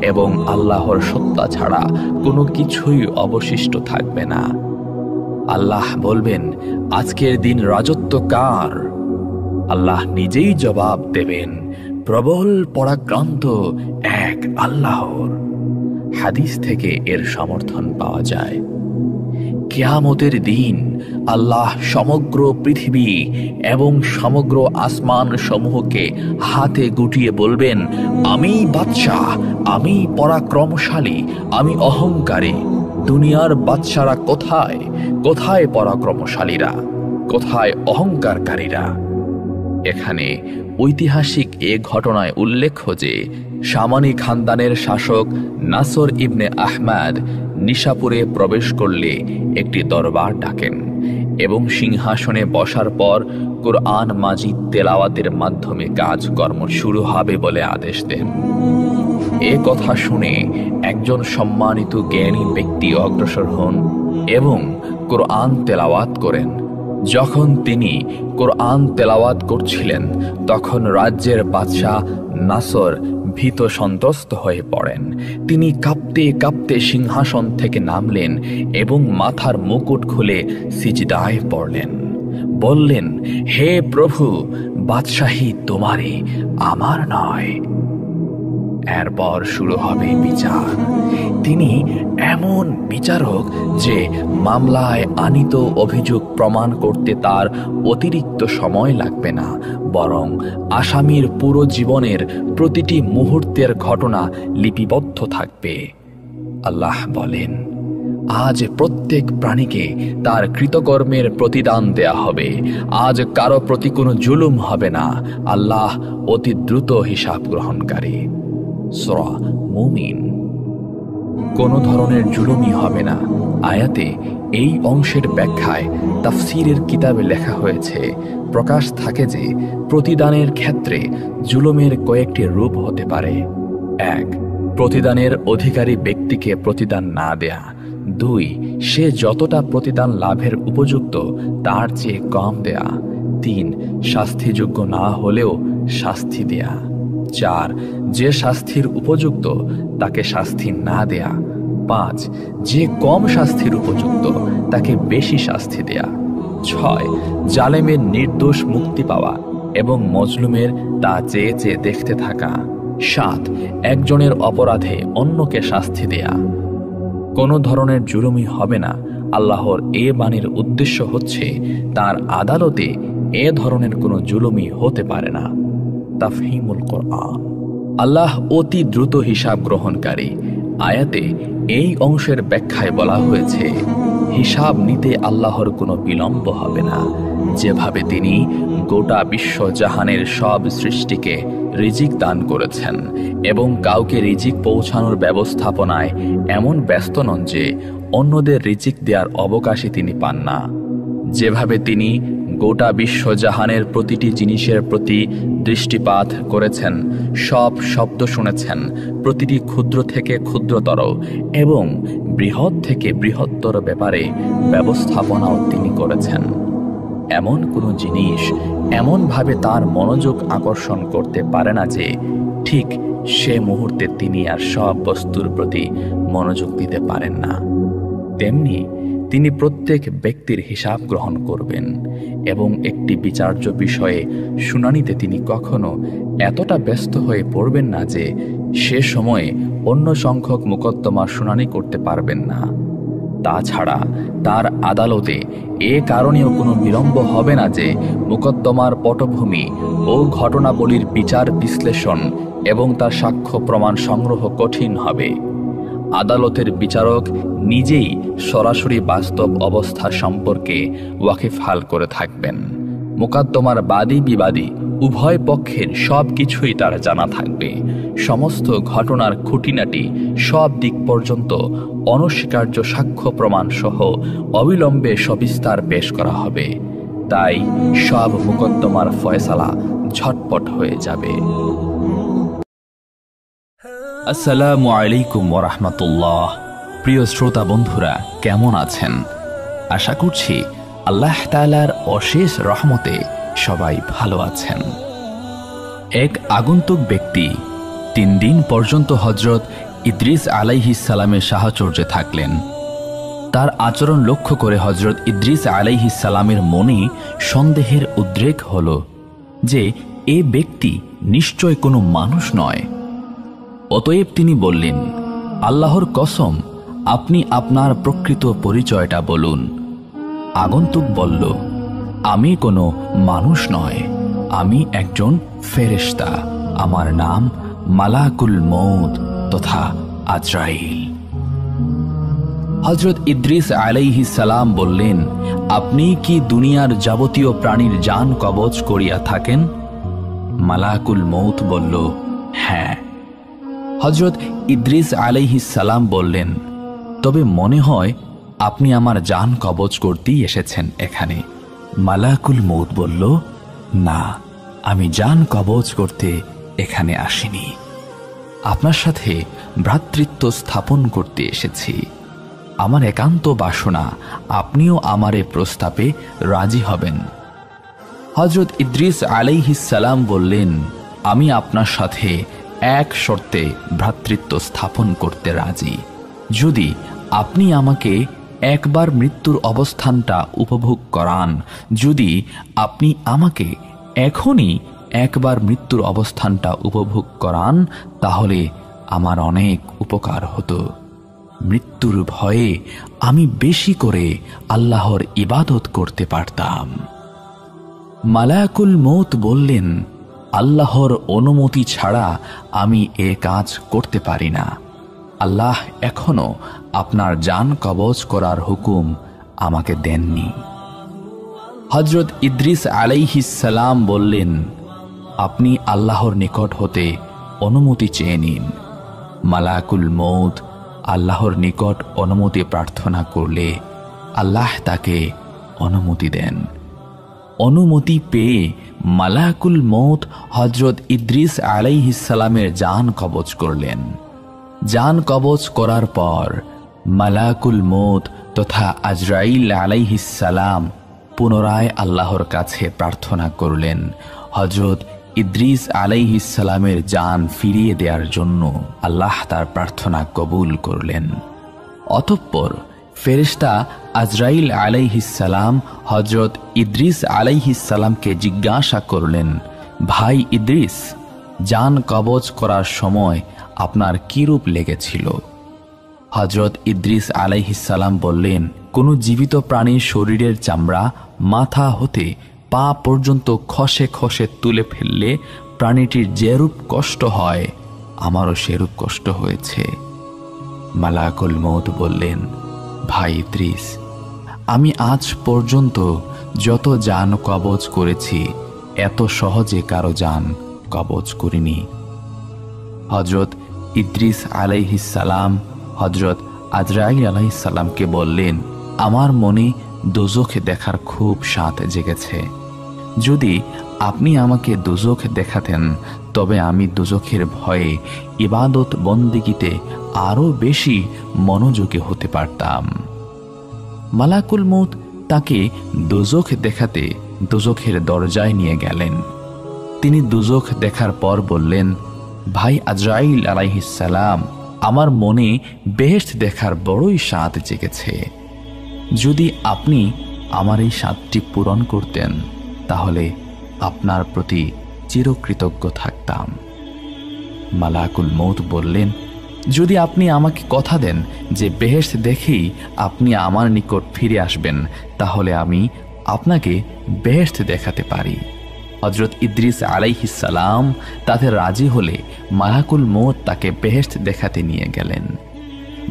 এবং আল্লাহর সত্তা ছাড়া কোনো কিছুই অবশিষ্ট থাকবে না। আল্লাহ বলবেন, আজকের দিন রাজত্ব কার? আল্লাহ নিজেই জবাব দেবেন, প্রবল পরাক্রান্ত এক আল্লাহর। হাদিস থেকে এর সমর্থন পাওয়া যায়। কিয়ামতের দিন আল্লাহ সমগ্র পৃথিবী এবং সমগ্র আসমান সমূহকে হাতে গুটিয়ে বলবেন, আমি বাদশাহ, আমি পরাক্রমশালী, আমি অহংকারী। দুনিয়ার বাদশারা কোথায়? কোথায় পরাক্রমশালীরা? কোথায় অহংকারকারীরা? এখানে ঐতিহাসিক এ ঘটনায় উল্লেখ্য যে সামানি খানদানের শাসক নাসর ইবনে আহমদ নিশাপুরে প্রবেশ করলে একটি দরবার ডাকেন এবং সিংহাসনে বসার পর কুরআন মাজিদ তেলাওয়াতের মাধ্যমে কাজকর্ম শুরু হবে বলে আদেশ দেন। এ কথা শুনে একজন সম্মানিত জ্ঞানী ব্যক্তি অগ্রসর হন এবং কুরআন তেলাওয়াত করেন। যখন তিনি কুরআন তেলাওয়াত করছিলেন তখন রাজ্যের বাদশাহ নাসর ভীত সন্ত্রস্ত হয়ে পড়েন। তিনি কাঁপতে কাঁপতে সিংহাসন থেকে নামলেন এবং মাথার মুকুট খুলে সিজদায় পড়লেন। বললেন, হে প্রভু, বাদশাহী তোমারই, আমার নয়। এরপর শুরু হবে বিচার। তিনি এমন বিচারক যে মামলায় আনিত অভিযোগ প্রমাণ করতে তার অতিরিক্ত সময় লাগবে না, বরং আসামির পুরো জীবনের প্রতিটি মুহূর্তের ঘটনা লিপিবদ্ধ থাকবে। আল্লাহ বলেন, আজ প্রত্যেক প্রাণীকে তার কৃতকর্মের প্রতিদান দেয়া হবে। আজ কারো প্রতি কোনো জুলুম হবে না। আল্লাহ অতি দ্রুত হিসাব গ্রহণকারী। সূরা মুমিন। কোনো ধরনের জুলুমই হবে না। আয়াতে এই অংশের ব্যাখ্যায় তাফসীরের কিতাবে লেখা হয়েছে, প্রকাশ থাকে যে প্রতিদানের ক্ষেত্রে জুলুমের কয়েকটি রূপ হতে পারে। 1. প্রতিদানের অধিকারী ব্যক্তিকে প্রতিদান না দেয়া। 2, সে যতটা প্রতিদান লাভের উপযুক্ত তার চেয়ে কম দেয়া। 3, শাস্তিযোগ্য না হলেও শাস্তি দেয়া। 4, যে শাস্তির উপযুক্ত তাকে শাস্তি না দেয়া। 5, যে কম শাস্তির উপযুক্ত তাকে বেশি শাস্তি দেয়া। 6, জালেমের নির্দোষ মুক্তি পাওয়া এবং মজলুমের তা চেয়ে চেয়ে দেখতে থাকা। 7, একজনের অপরাধে অন্যকে শাস্তি দেয়া। কোনো ধরনের জুলুমি হবে না। আল্লাহর এ বাণীর উদ্দেশ্য হচ্ছে তার আদালতে এ ধরনের কোনো জুলুমি হতে পারে না। তাফহিমুল কোরআন। আল্লাহ অতি দ্রুত হিসাব গ্রহণকারী। আয়াতে এই অংশের ব্যাখ্যায় বলা হয়েছে, হিসাব নিতে আল্লাহর কোনো বিলম্ব হবে না। যেভাবে তিনি গোটা বিশ্ব জাহানের সব সৃষ্টিকে রিজিক দান করেছেন এবং কাউকে রিজিক পৌঁছানোর ব্যবস্থাপনায় এমন ব্যস্ত নন যে অন্যদের রিজিক দেওয়ার অবকাশই তিনি পান না, যেভাবে তিনি গোটা বিশ্ব জাহানের প্রতিটি জিনিসের প্রতি দৃষ্টিপাত করেছেন, সব শব্দ শুনেছেন, প্রতিটি ক্ষুদ্র থেকে ক্ষুদ্রতর এবং বৃহৎ থেকে বৃহত্তর ব্যাপারে ব্যবস্থাপনাও তিনি করেছেন। এমন কোনো জিনিস এমনভাবে তার মনোযোগ আকর্ষণ করতে পারে না যে ঠিক সে মুহূর্তে তিনি আর সব বস্তুর প্রতি মনোযোগ দিতে পারেন না। তেমনি তিনি প্রত্যেক ব্যক্তির হিসাব গ্রহণ করবেন এবং একটি বিচার্য বিষয়ে শুনানিতে তিনি কখনো এতটা ব্যস্ত হয়ে পড়বেন না যে সে সময়ে অন্য সংখ্যক মোকদ্দমার শুনানি করতে পারবেন না। তাছাড়া তার আদালতে এ কারণেও কোনো বিলম্ব হবে না যে মোকদ্দমার পটভূমি ও ঘটনাবলীর বিচার বিশ্লেষণ এবং তার সাক্ষ্য প্রমাণ সংগ্রহ কঠিন হবে। আদালতের বিচারক নিজেই সরাসরি বাস্তব অবস্থা সম্পর্কে ওয়াকিফহাল করে থাকবেন। মোকদ্দমার বাদী বিবাদী উভয় পক্ষের সব কিছুই তার জানা থাকবে। সমস্ত ঘটনার খুঁটিনাটি সব দিক পর্যন্ত অনস্বীকার্য সাক্ষ্য প্রমাণ সহ অবিলম্বে সবিস্তার পেশ করা হবে। তাই সব মোকদ্দমার ফয়সালা ঝটপট হয়ে যাবে। আসসালামু আলাইকুম ওয়া রাহমাতুল্লাহ। প্রিয় শ্রোতা বন্ধুরা, কেমন আছেন? আশা করছি আল্লাহ তাআলার অশেষ রহমতে সবাই ভালো আছেন। এক আগন্তুক ব্যক্তি 3 দিন পর্যন্ত হযরত ইদ্রিস আলাইহিস সালামের সাহচর্যে থাকলেন। তার আচরণ লক্ষ্য করে হযরত ইদ্রিস আলাইহিস সালামের মনে সন্দেহের উদ্রেক হল যে এ ব্যক্তি নিশ্চয় কোনো মানুষ নয়। অতএব তিনি বললেন, আল্লাহর কসম, আপনি আপনার প্রকৃত পরিচয়টা বলুন। আগন্তুক বলল, আমি কোনো মানুষ নয়, আমি একজন ফেরেশতা। আমার নাম মালাকুল মউত তথা আজরাইল। হযরত ইদ্রিস আলাইহিস সালাম বললেন, আপনি কি দুনিয়ার যাবতীয় প্রাণীর জান কবজ করিয়া থাকেন? মালাকুল মউত বলল, হ্যাঁ। হযরত ইদ্রিস আলাইহিস সালাম বললেন, তবে মনে হয় আপনি আমার জান কবজ করতেই এসেছেন এখানে। মালাকুল মউত বলল, না, আমি জান কবজ করতে এখানে আসিনি, আপনার সাথে ভ্রাতৃত্ব স্থাপন করতে এসেছি। আমার একান্ত বাসনা আপনিও আমার এ প্রস্তাবে রাজি হবেন। হযরত ইদ্রিস আলাইহিস সালাম বললেন, আমি আপনার সাথে এক শর্তে ভ্রাতৃত্ব স্থাপন করতে রাজি। যদি আপনি আমাকে একবার মৃত্যুর অবস্থানটা উপভোগ করান, যদি আপনি আমাকে এখনই একবার মৃত্যুর অবস্থানটা উপভোগ করান, তাহলে আমার অনেক উপকার হতো। মৃত্যুর ভয়ে আমি বেশি করে আল্লাহর ইবাদত করতে পারতাম। মালাকুল মউত বললেন, আল্লাহর অনুমতি ছাড়া আমি এ কাজ করতে পারি না। আল্লাহ এখনো আপনার জান কবজ করার হুকুম আমাকে দেননি। হযরত ইদ্রিস আলাইহিস সালাম বললেন, আপনি আল্লাহর নিকট হতে অনুমতি চেয়ে নিন। মালাকুল মউত আল্লাহর নিকট অনুমতি প্রার্থনা করলে আল্লাহ তাকে অনুমতি দেন। অনুমতি পেয়ে মালাকুল মউত হযরত ইদ্রিস আলাইহিস সালামের জান কবজ করলেন। জান কবজ করার পর মালাকুল মউত তথা আজরাইল আলাইহিস সালাম পুনরায় আল্লাহর কাছে প্রার্থনা করলেন হযরত ইদ্রিস আলাইহিস সালামের জান ফিরিয়ে দেওয়ার জন্য। আল্লাহ তার প্রার্থনা কবুল করলেন। অতঃপর ফেরেশতা আজরাইল আলাইহিস সালাম হযরত ইদ্রিস আলাইহিস সালামকে জিজ্ঞাসা করলেন, ভাই ইদ্রিস, জান কবজ করার সময় আপনার কি রূপ লেগেছিল? হযরত ইদ্রিস আলাইহিস সালাম বললেন, কোনো জীবিত প্রাণীর শরীরের চামড়া মাথা হতে পা পর্যন্ত খসে খসে তুলে ফেললে প্রাণীটির যেরূপ কষ্ট হয় আমারও সেরূপ কষ্ট হয়েছে। মালাকুল মউত বললেন, ভাই ইদ্রিস, আমি আজ পর্যন্ত যত জান কবজ করেছি এত সহজে কারো জান কবজ করিনি। হযরত ইদ্রিস আলাইহিস সালাম হযরত আজরাইল আলাইহিস সালামকে বললেন, আমার মনে দোজখ দেখার খুব স্বাদ জেগেছে। যদি আপনি আমাকে দোজখ দেখাতেন তবে আমি দোজখের ভয়ে ইবাদত বন্দেগীতে আরো বেশি মনোযোগী হতে পারতাম। মালাকুল মউত তাকে দোজখ দেখাতে দোজখের দরজায় নিয়ে গেলেন। তিনি দোজখ দেখার পর বললেন, ভাই আজরাইল আলাইহিস সালাম, আমার মনে বেহেশত দেখার বড়ই স্বাদ জেগেছে। যদি আপনি আমার এই স্বাদটি পূরণ করতেন তাহলে আপনার প্রতি চিরকৃতজ্ঞ থাকতাম। মালাকুল মউত বললেন, যদি আপনি আমাকে কথা দেন যে বেহেশত দেখেই আপনি আমার নিকট ফিরে আসবেন তাহলে আমি আপনাকে বেহেশত দেখাতে পারি। হযরত ইদ্রিস আলাইহিস সালাম তাতে রাজি হলে মালাকুল মউত তাকে বেহেশত দেখাতে নিয়ে গেলেন।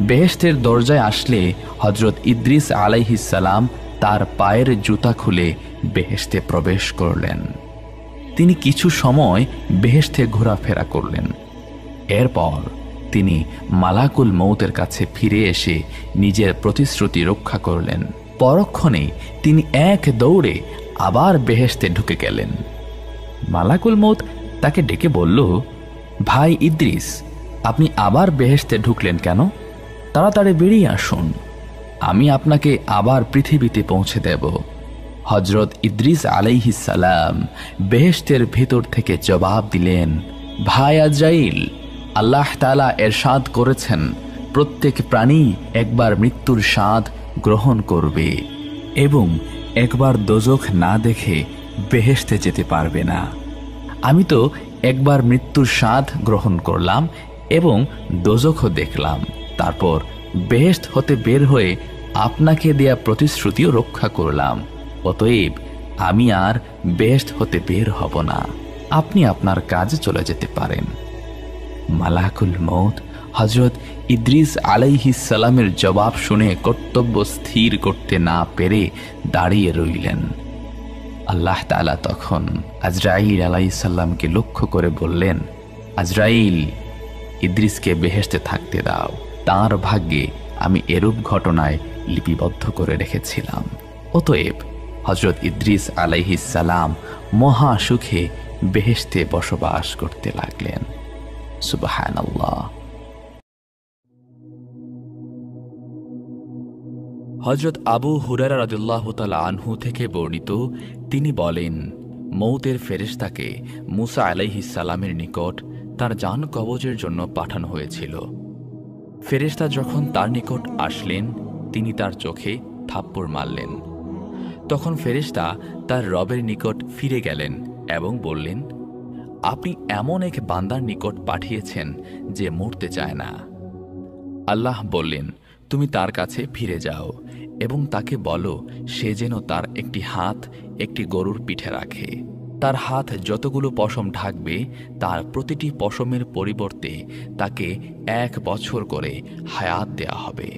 বেহেশতের দরজায় আসলে হযরত ইদ্রিস আলাইহিস সালাম তার পায়ের জুতা খুলে বেহেশতে প্রবেশ করলেন। তিনি কিছু সময় বেহেশতে ঘোরাফেরা করলেন। এরপর তিনি মালাকুল মউতের কাছে ফিরে এসে নিজের প্রতিশ্রুতি রক্ষা করলেন। পরক্ষণেই তিনি এক দৌড়ে আবার বেহেশতে ঢুকে গেলেন। মালাকুল মউত তাকে ডেকে বলল, ভাই ইদ্রিস, আপনি আবার বেহেশতে ঢুকলেন কেন? তাড়াতাড়ি বেরিয়ে আসুন, আমি আপনাকে আবার পৃথিবীতে পৌঁছে দেব। হযরত ইদ্রিস আলাইহিস সালাম বেহেশতের ভেতর থেকে জবাব দিলেন, ভাই আজরাইল, আল্লাহ তাআলা ইরশাদ করেছেন প্রত্যেক প্রাণী একবার মৃত্যুর স্বাদ গ্রহণ করবে এবং একবার দোজখ না দেখে বেহেশতে যেতে পারবে না। আমি তো একবার মৃত্যুর স্বাদ গ্রহণ করলাম এবং দোজখও দেখলাম, তারপর বেহেশত হতে বের হয়ে আপনাকে দেয়া প্রতিশ্রুতিও রক্ষা করলাম। অতএব আমি আর বেহেশত হতে বের হব না, আপনি আপনার কাজে চলে যেতে পারেন। মালাকুল মউত হযরত ইদ্রিস আলাইহিস সালামের জবাব শুনে কর্তব্য স্থির করতে না পেরে দাঁড়িয়ে রইলেন। আল্লাহ তাআলা তখন আজরাইল আলাইহিস সালামকে লক্ষ্য করে বললেন, আজরাইল, ইদ্রিসকে বেহেশতে থাকতে দাও, তার ভাগ্যে আমি এরূপ ঘটনায় লিপিবদ্ধ করে রেখেছিলাম। অতএব হযরত ইদ্রিস আলাইহিস সালাম মহা সুখে বেহেশতে বসবাস করতে লাগলেন। সুবহানাল্লাহ। হযরত আবু হুরায়রা রাদিয়াল্লাহু তাআলা আনহু থেকে বর্ণিত, তিনি বলেন, মউতের ফেরেশতাকে মুসা আলাইহিস সালামের নিকট তার জান কবজের জন্য পাঠানো হয়েছিল। ফেরেশতা যখন তার নিকট আসলেন তিনি তার চোখে থাপ্পড় মারলেন। তখন ফেরেশতা তার রবের নিকট ফিরে গেলেন এবং বললেন, আপনি এমন এক বান্দার নিকট পাঠিয়েছেন যে মরতে চায় না। আল্লাহ বললেন, তুমি তার কাছে ফিরে যাও এবং তাকে বলো সে যেন তার একটি হাত একটি গরুর পিঠে রাখে। তার হাত যতগুলো পশম ঢাকবে তার প্রতিটি পশমের পরিবর্তে তাকে 1 বছর করে হায়াত দেয়া হবে।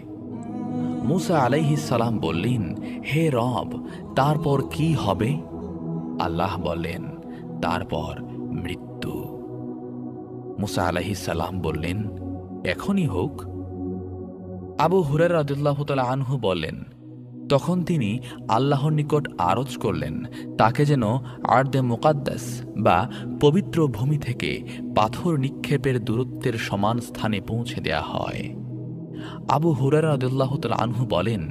মুসা আলাইহিস সালাম বললেন, হে রব, তারপর কি হবে? আল্লাহ বললেন, তারপর মৃত্যু। মুসা আলাইহিস সালাম বললেন, এখনই হোক। আবু হুরায়রা রাদিয়াল্লাহু তাআলা আনহু বলেন, তখন তিনি আল্লাহর নিকট আরজ করলেন তাকে যেন আরদে মুকাদ্দাস বা পবিত্র ভূমি থেকে পাথর নিক্ষেপের দূরত্বের সমান স্থানে পৌঁছে দেয়া হয়। আবু হুরায়রা রাদিয়াল্লাহু তাআলা আনহু বলেন,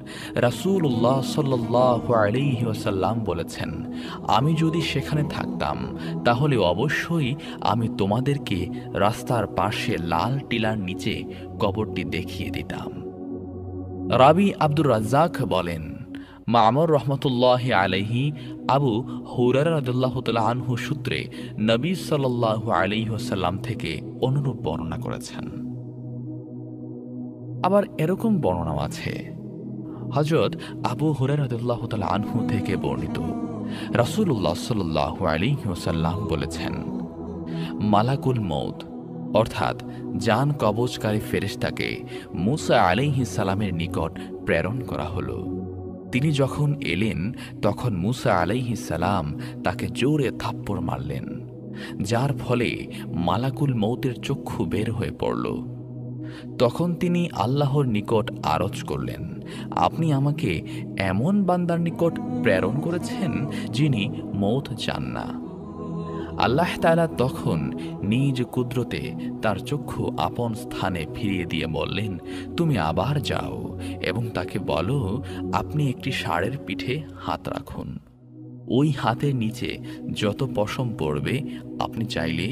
রাসূলুল্লাহ সাল্লাল্লাহু আলাইহি ওয়াসাল্লাম বলেছেন, আমি যদি সেখানে থাকতাম তাহলে অবশ্যই আমি তোমাদেরকে রাস্তার পাশে লাল টিলার নিচে কবরটি দেখিয়ে দিতাম। রাবি আব্দুর রাজ্জাক বলেন, মামর রহমতুল্লাহি আলাইহি আবু হুরায়রা রাদিয়াল্লাহু তাআলা আনহু সূত্রে নবী সাল্লাল্লাহু আলাইহি ওয়াসাল্লাম থেকে অনুরূপ বর্ণনা করেছেন। আবার এরকম বর্ণনাও আছে, হযরত আবু হুরায়রা রাদিয়াল্লাহু তাআলা আনহু থেকে বর্ণিত, রাসূলুল্লাহ সাল্লাল্লাহু আলাইহি ওয়াসাল্লাম বলেছেন, মালাকুল মউত অর্থাৎ জান কবজকারী ফেরেশতাকে মূসা আলাইহিস সালামের নিকট প্রেরণ করা হলো। তিনি যখন এলেন তখন মূসা আলাইহিস সালাম তাকে জোরে থাপ্পড় মারলেন, যার ফলে মালাকুল মউতের চক্ষু বের হয়ে পড়ল। তখন তিনি আল্লাহর নিকট আরজ করলেন, আপনি আমাকে এমন বান্দার নিকট প্রেরণ করেছেন যিনি মউত চান না। আল্লাহ তাআলা তখন নিজ কুদরতে তার চক্ষু আপন স্থানে ফিরিয়ে দিয়ে বললেন, তুমি আবার যাও এবং তাকে বলো আপনি একটি ষাঁড়ের পিঠে হাত রাখুন। ওই হাতের নিচে যত পশম পড়বে আপনি চাইলে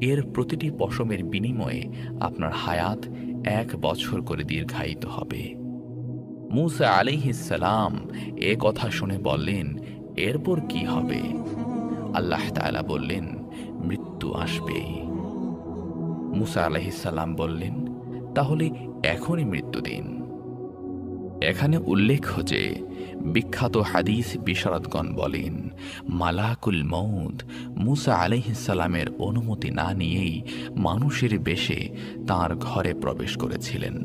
এর প্রতিটি পশমের বিনিময়ে আপনার হায়াত 1 বছর করে দীর্ঘায়িত হবে। মূসা আলাইহিস সালাম এ কথা শুনে বললেন, এরপর কি হবে? আল্লাহ তাআলা বললেন, মৃত্যু আসবে। মূসা আলাইহিস সালাম বললেন, তাহলে এখনই মৃত্যু দিন। এখানে উল্লেখ যে বিখ্যাত হাদিস বিশারদগণ বলেন, মালাকুল মউত মূসা আলাইহিস সালামের অনুমতি না নিয়েই মানুষের বেশে তার ঘরে প্রবেশ করেছিলেন।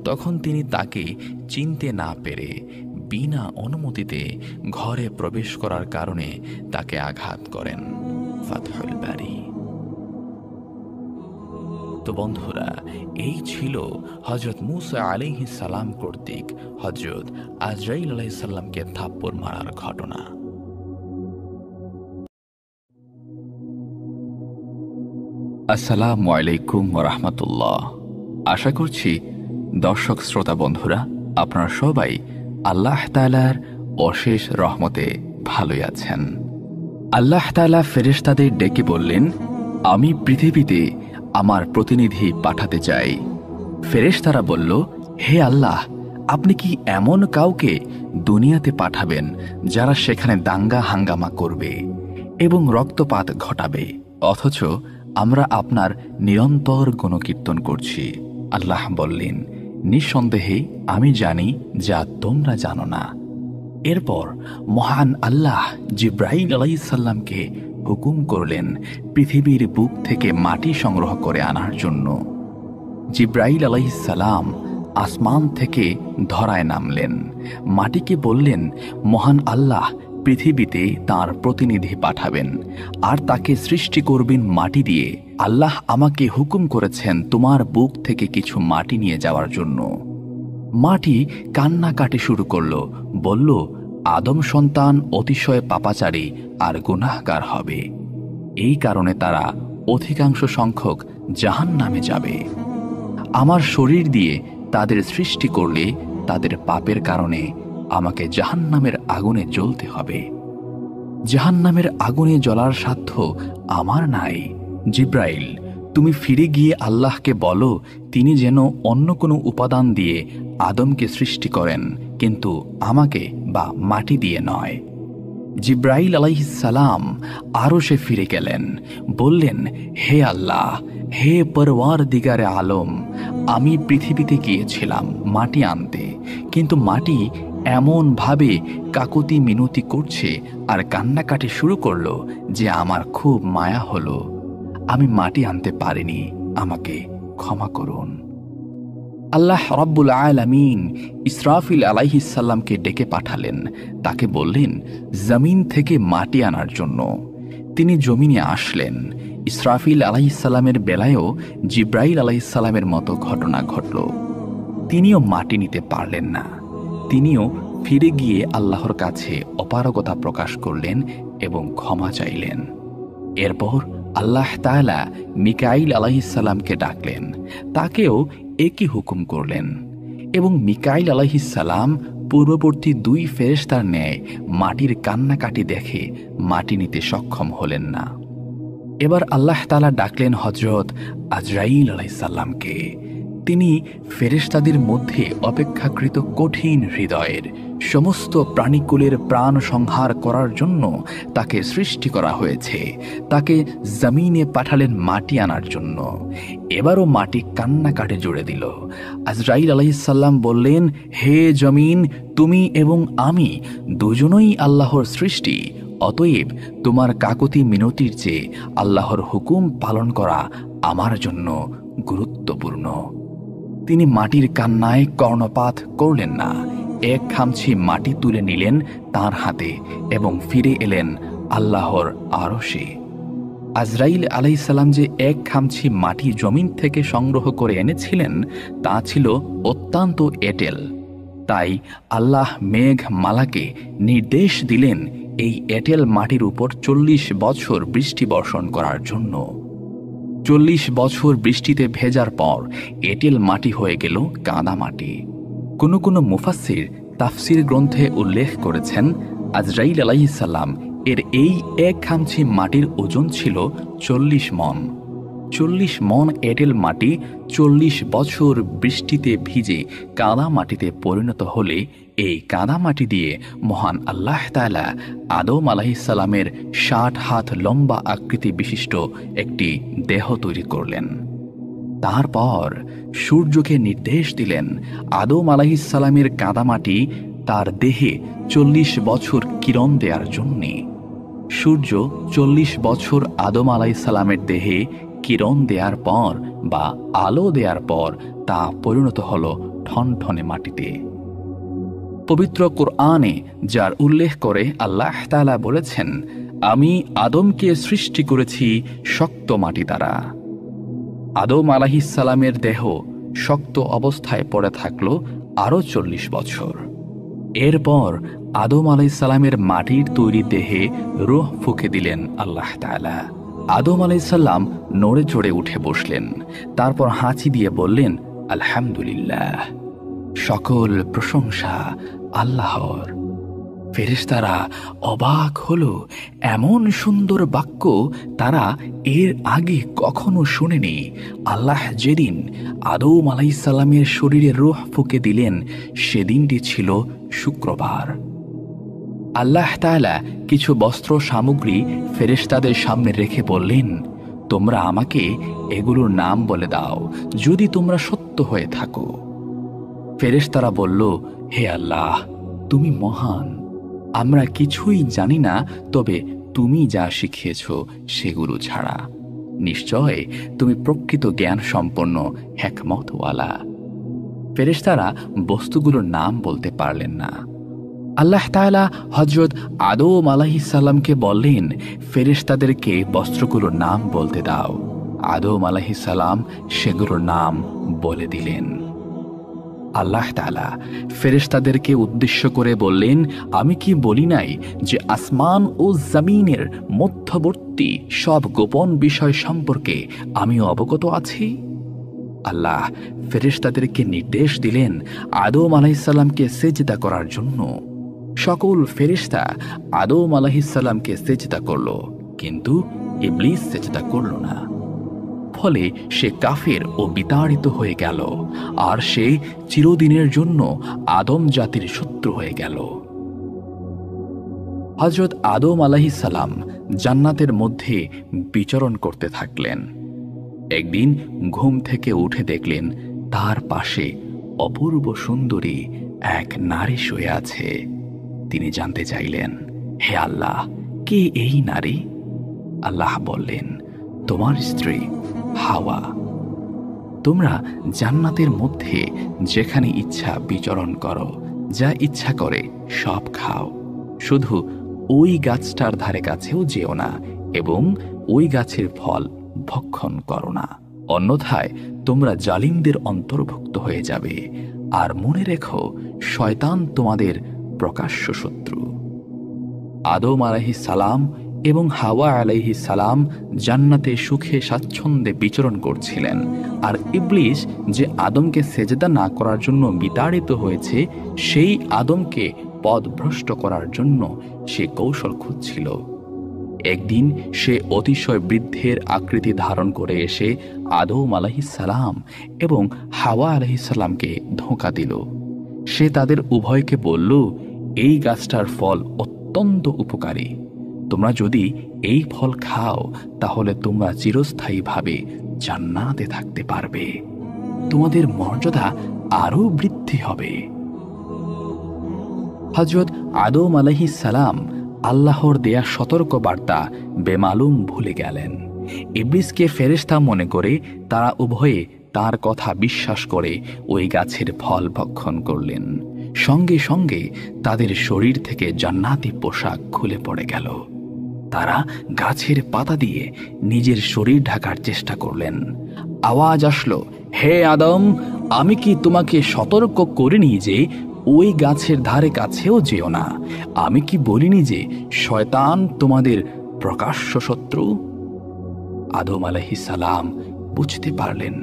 তখন তিনি তাকে চিনতে না পেরে বিনা অনুমতিতে ঘরে প্রবেশ করার কারণে তাকে আঘাত করেন। ফাতহুল বারী। তো বন্ধুরা, এই ছিল হযরত মূসা আলাইহিস সালাম কর্তৃক হযরত আজরাইল আলাইহিস সালামকে থাপ্পড় মারার ঘটনা। আসসালামু আলাইকুম ওয়া রাহমাতুল্লাহ। আশা করছি দর্শক শ্রোতা বন্ধুরা আপনারা সবাই আল্লাহ তাআলার অশেষ রহমতে ভালোই আছেন। আল্লাহ তাআলা ফেরেশতাদের ডেকে বললেন, আমি পৃথিবীতে আমার প্রতিনিধি পাঠাতে চাই। ফেরেশতারা বলল, হে আল্লাহ, আপনি কি এমন কাউকে দুনিয়াতে পাঠাবেন যারা সেখানে দাঙ্গা হাঙ্গামা করবে এবং রক্তপাত ঘটাবে, অথচ আমরা আপনার নিরন্তর গুণকীর্তন করছি? আল্লাহ বললেন, নিঃসন্দেহে আমি জানি যা তোমরা জানো না। এরপর মহান আল্লাহ জিব্রাইল আলাইহিস সালামকে হুকুম করলেন পৃথিবীর বুক থেকে মাটি সংগ্রহ করে আনার জন্য। জিব্রাইল আলাইহিস সালাম আসমান থেকে ধরায় নামলেন, মাটিকে বললেন, মহান আল্লাহ পৃথিবীতে তার প্রতিনিধি পাঠাবেন আর তাকে সৃষ্টি করবেন মাটি দিয়ে। আল্লাহ আমাকে হুকুম করেছেন তোমার বুক থেকে কিছু মাটি নিয়ে যাওয়ার জন্য। মাটি কান্নাকাটি শুরু করল, বলল, আদম সন্তান অতিশয় পাপাচারী আর গুনাহগার হবে, এই কারণে তারা অধিকাংশ সংখ্যক জাহান্নামে যাবে। আমার শরীর দিয়ে তাদের সৃষ্টি করলে তাদের পাপের কারণে আমাকে জাহান্নামের আগুনে জ্বলতে হবে। জাহান্নামের আগুনে জ্বলার সাধ্য আমার নাই। জিব্রাইল, তুমি ফিরে গিয়ে আল্লাহকে বলো তিনি যেন অন্য কোনো উপাদান দিয়ে আদমকে সৃষ্টি করেন, কিন্তু আমাকে বা মাটি দিয়ে নয়। জিব্রাইল আলাইহিস সালাম আরশে ফিরে গেলেন, বললেন, হে আল্লাহ, হে পরওয়ারদিগারে আলম, আমি পৃথিবীতে গিয়েছিলাম মাটি আনতে, কিন্তু মাটি এমন ভাবে কাকুতি মিনতি করছে আর কান্নাকাটি শুরু করলো যে আমার খুব মায়া হলো। আমি মাটি আনতে পারিনি, আমাকে ক্ষমা করুন। আল্লাহ রাব্বুল আলামিন ইসরাফিল আলাইহিস সালামকে ডেকে পাঠালেন, তাকে বললেন জমিন থেকে মাটি আনার জন্য। তিনি জমিনে আসলেন। ইসরাফিল আলাইহিস সালামের বেলায়ও জিব্রাইল আলাইহিস সালামের মতো ঘটনা ঘটল। তিনিও মাটি নিতে পারলেন না, তিনিও ফিরে গিয়ে আল্লাহর কাছে অপারগতা প্রকাশ করলেন এবং ক্ষমা চাইলেন। এরপর আল্লাহ তাআলা মিকাইল আলাইহিসসালামকে ডাকলেন, তাকেও একই হুকুম করলেন এবং মিকাইল আলাইহিসসালাম পূর্ববর্তী 2 ফেরেশতার ন্যায় মাটির কান্নাকাটি দেখে মাটি নিতে সক্ষম হলেন না। এবার আল্লাহ তাআলা ডাকলেন হযরত আজরাইল আলাইহিসসালামকে। তিনি ফেরেশতাদের মধ্যে অপেক্ষাকৃত কঠিন হৃদয়ের, সমস্ত প্রাণীকুলের প্রাণ সংহার করার জন্য তাকে সৃষ্টি করা হয়েছে। তাকে জমিনে পাঠালেন মাটি আনার জন্য। এবারও মাটি কান্নাকাটি জুড়ে দিল। আজরাইল আলাইহিসসালাম বললেন, হে জমিন, তুমি এবং আমি দুজনই আল্লাহর সৃষ্টি, অতএব তোমার কাকুতি মিনতির চেয়ে আল্লাহর হুকুম পালন করা আমার জন্য গুরুত্বপূর্ণ। তিনি মাটির কান্নায় কর্ণপাত করলেন না। এক খামছি মাটি তুলে নিলেন তার হাতে এবং ফিরে এলেন আল্লাহর আরশে। আজরাইল আলাইহিসসালাম যে এক খামছি মাটি জমিন থেকে সংগ্রহ করে এনেছিলেন তা ছিল অত্যন্ত এঁটেল। তাই আল্লাহ মেঘ মালাকে নির্দেশ দিলেন এই এঁটেল মাটির উপর 40 বছর বৃষ্টি বর্ষণ করার জন্য। 40 বছর বৃষ্টিতে ভেজার পর এঁটেল মাটি হয়ে গেল কাদা মাটি। কোনো কোনো মুফাসসির তাফসির গ্রন্থে উল্লেখ করেছেন, আজরাইল আলাইহিসসালাম এর এই এক খামছি মাটির ওজন ছিল 40 মণ। 40 মণ এঁটেল মাটি 40 বছর বৃষ্টিতে ভিজে কাদা মাটিতে পরিণত হলে এই কাদা মাটি দিয়ে মহান আল্লাহ তাআলা আদম আলাইহিসসালামের 60 হাত লম্বা আকৃতি বিশিষ্ট একটি দেহ তৈরি করলেন। তারপর সূর্যকে নির্দেশ দিলেন আদম আলাইহিসসালামের কাদামাটি তার দেহে 40 বছর কিরণ দেওয়ার জন্যে। সূর্য 40 বছর আদম আলাইহিসসালামের দেহে কিরণ দেওয়ার পর বা আলো দেওয়ার পর তা পরিণত হল ঠনঠনে মাটিতে। পবিত্র কুরআনে যার উল্লেখ করে আল্লাহ তাআলা বলেছেন, আমি আদমকে সৃষ্টি করেছি শক্ত মাটি দ্বারা। আদম আলাইহিসসালামের দেহ শক্ত অবস্থায় পড়ে থাকল আরও 40 বছর। এরপর আদম আলাইহিসসালামের মাটির তৈরি দেহে রূহ ফুঁকে দিলেন আল্লাহ তাআলা। আদম আলাইহিসসালাম নড়ে চড়ে উঠে বসলেন। তারপর হাঁচি দিয়ে বললেন, আলহামদুলিল্লাহ, সকল প্রশংসা আল্লাহর। ফেরেশতারা অবাক হলো, এমন সুন্দর বাক্য তারা এর আগে কখনো শোনেনি। আল্লাহ যেদিন আদম আলাইহিসসালামের শরীরে রূহ ফুঁকে দিলেন সেদিনটি ছিল শুক্রবার। আল্লাহ তাআলা কিছু বস্ত্র সামগ্রী ফেরেশতাদের সামনে রেখে বললেন, তোমরা আমাকে এগুলোর নাম বলে দাও যদি তোমরা সত্য হয়ে থাকো। ফেরেশতারা বলল, হে আল্লাহ, তুমি মহান, আমরা কিছুই জানি না, তবে তুমি যা শিখিয়েছ সেগুলো ছাড়া। নিশ্চয় তুমি প্রকৃত জ্ঞান সম্পন্ন হিকমতওয়ালা। ফেরেশতারা বস্তুগুলোর নাম বলতে পারলেন না। আল্লাহ তাআলা হযরত আদম আলাইহিসসালামকে বললেন, ফেরেশতাদেরকে বস্ত্রগুলোর নাম বলতে দাও। আদম আলাইহিসসালাম সেগুলোর নাম বলে দিলেন। আল্লাহ তাআলা ফেরেশতাদেরকে উদ্দেশ্য করে বললেন, আমি কি বলি নাই যে আসমান ও জমিনের মধ্যবর্তী সব গোপন বিষয় সম্পর্কে আমি অবগত আছি? আল্লাহ ফেরেশতাদেরকে নির্দেশ দিলেন আদম আলাইহিসসালামকে সেজদা করার জন্য। সকল ফেরেশতা আদম আলাইহিসসালামকে সেজদা করল, কিন্তু ইবলিস সেজদা করল না। ফলে সে কাফের ও বিতাড়িত হয়ে গেল, আর সে চিরদিনের জন্য আদম জাতির শত্রু হয়ে গেল। হযরত আদম আলাইহিসসালাম জান্নাতের মধ্যে বিচরণ করতে থাকলেন। একদিন ঘুম থেকে উঠে দেখলেন তার পাশে অপূর্ব সুন্দরী এক নারী শুয়ে আছে। তিনি জানতে চাইলেন, হে আল্লাহ, কে এই নারী? আল্লাহ বললেন, তোমার স্ত্রী হাওয়া। তোমরা জান্নাতের মধ্যে যেখানে ইচ্ছা বিচরণ করো, যা ইচ্ছা করে সব খাও, শুধু ওই গাছটার ধারে কাছেও যেও না এবং ওই গাছের ফল ভক্ষণ করো না, অন্যথায় তোমরা জালিমদের অন্তর্ভুক্ত হয়ে যাবে। আর মনে রেখো, শয়তান তোমাদের প্রকাশ্য শত্রু। আদম আলাইহিস সালাম এবং হাওয়া আলাইহিস সালাম জান্নাতে সুখে স্বাচ্ছন্দ্যে বিচরণ করছিলেন, আর ইবলিস যে আদমকে সেজদা না করার জন্য বিতাড়িত হয়েছে, সেই আদমকে পথভ্রষ্ট করার জন্য সে কৌশল খুঁজছিল। একদিন সে অতিশয় বৃদ্ধের আকৃতি ধারণ করে এসে আদম আলাইহিস সালাম এবং হাওয়া আলাইহিস সালামকে ধোঁকা দিল। সে তাদের উভয়কে বলল, এই গাছটার ফল অত্যন্ত উপকারী। তোমরা যদি এই ফল খাও তাহলে তোমরা চিরস্থায়ীভাবে জান্নাতে থাকতে পারবে, তোমাদের মর্যাদা আরও বৃদ্ধি হবে। হযরত আদম আলাইহিস সালাম আল্লাহর দেয়া সতর্ক বার্তা বেমালুম ভুলে গেলেন। ইবলিসকে ফেরেশতা মনে করে তারা উভয়ে তার কথা বিশ্বাস করে ওই গাছের ফল ভক্ষণ করলেন। সঙ্গে সঙ্গে তাদের শরীর থেকে জান্নাতি পোশাক খুলে পড়ে গেল। তারা গাছের পাতা দিয়ে নিজের শরীর ঢাকার চেষ্টা করলেন। আওয়াজ আসলো, হে আদম, আমি কি তোমাকে সতর্ক করিনি যে ওই গাছের ধারে কাছেও যেও না? আমি কি বলিনি যে শয়তান তোমাদের প্রকাশ্য শত্রু? আদম আলাইহিস সালাম বুঝতে পারলেন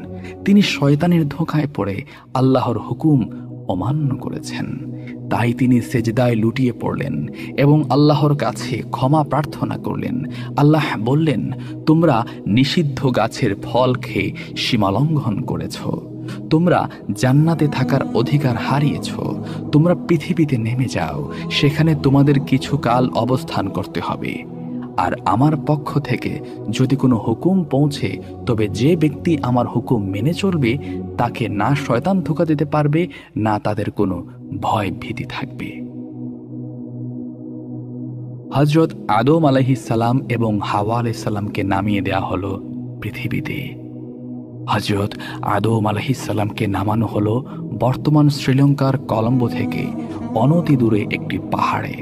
তিনি শয়তানের ধোঁকায় পড়ে আল্লাহর হুকুম অমান্য করেছেন। তাই তিনি সেজদায় লুটিয়ে পড়লেন এবং আল্লাহর কাছে ক্ষমা প্রার্থনা করলেন। আল্লাহ বললেন, তোমরা নিষিদ্ধ গাছের ফল খেয়ে সীমালঙ্ঘন করেছ, তোমরা জান্নাতে থাকার অধিকার হারিয়েছ। তোমরা পৃথিবীতে নেমে যাও, সেখানে তোমাদের কিছু কাল অবস্থান করতে হবে। আর আমার পক্ষ থেকে যদি কোনো হুকুম পৌঁছে, তবে যে ব্যক্তি আমার হুকুম মেনে চলবে তাকে না শয়তান ধোঁকা দিতে পারবে, না তাদের কোনো ভয় ভীতি থাকবে। হযরত আদম আলাইহিস সালাম এবং হাওয়া আলাইহিস সালামকে নামিয়ে দেয়া হলো পৃথিবীতে। হযরত আদম আলাইহিস সালামকে নামানো হলো বর্তমান শ্রীলঙ্কার কলম্বো থেকে অনতি দূরে একটি পাহাড়ে,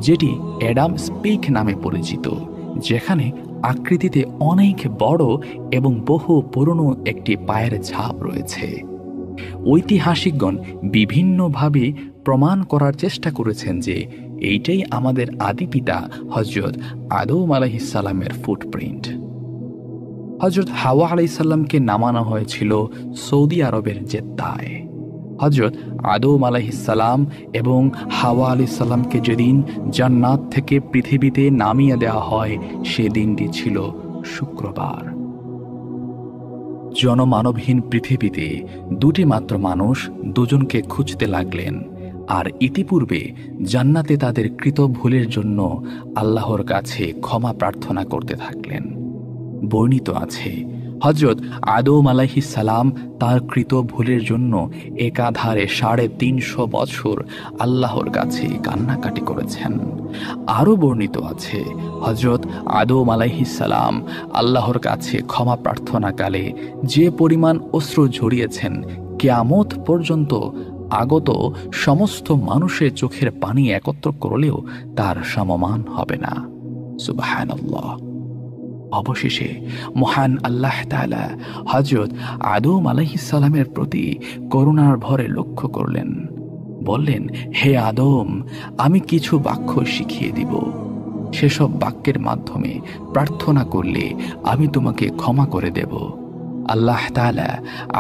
যেটি অ্যাডামস পিক নামে পরিচিত, যেখানে আকৃতিতে অনেক বড় এবং বহু পুরনো একটি পায়ের ছাপ রয়েছে। ঐতিহাসিকগণ বিভিন্নভাবে প্রমাণ করার চেষ্টা করেছেন যে এইটাই আমাদের আদি পিতা হযরত আদম আলাইহিস সালামের ফুটপ্রিন্ট। হযরত হাওয়া আলাইহিস সালামকে নামানো হয়েছিল সৌদি আরবের জেদ্দায়। হযরত আদম আলাইহিস সালাম এবং হাওয়া আলাইহিস সালামকে যেদিন জান্নাত থেকে পৃথিবীতে নামিয়ে দেওয়া হয়, সে দিনটি ছিল শুক্রবার। জনমানবহীন পৃথিবীতে দুটি মাত্র মানুষ দুজনকে খুঁজতে লাগলেন, আর ইতিপূর্বে জান্নাতে তাদের কৃত ভুলের জন্য আল্লাহর কাছে ক্ষমা প্রার্থনা করতে থাকলেন। বর্ণিত আছে, হযরত আদম আলাইহিস সালাম তার কৃত ভুলের জন্য একাধারে 350 বছর আল্লাহর কাছে কান্নাকাটি করেছেন। আরও বর্ণিত আছে, হযরত আদম আলাইহিস সালাম আল্লাহর কাছে ক্ষমা প্রার্থনাকালে যে পরিমাণ অশ্রু ঝরিয়েছেন, কিয়ামত পর্যন্ত আগত সমস্ত মানুষের চোখের পানি একত্র করলেও তার সমমান হবে না। সুবহানাল্লাহ। অবশেষে মহান আল্লাহ তাআলা হযরত আদম আলাইহিস সালামের প্রতি করুণার ভরে লক্ষ্য করলেন। বললেন, হে আদম, আমি কিছু বাক্য শিখিয়ে দিব। সেসব বাক্যের মাধ্যমে প্রার্থনা করলে আমি তোমাকে ক্ষমা করে দেব। আল্লাহ তাআলা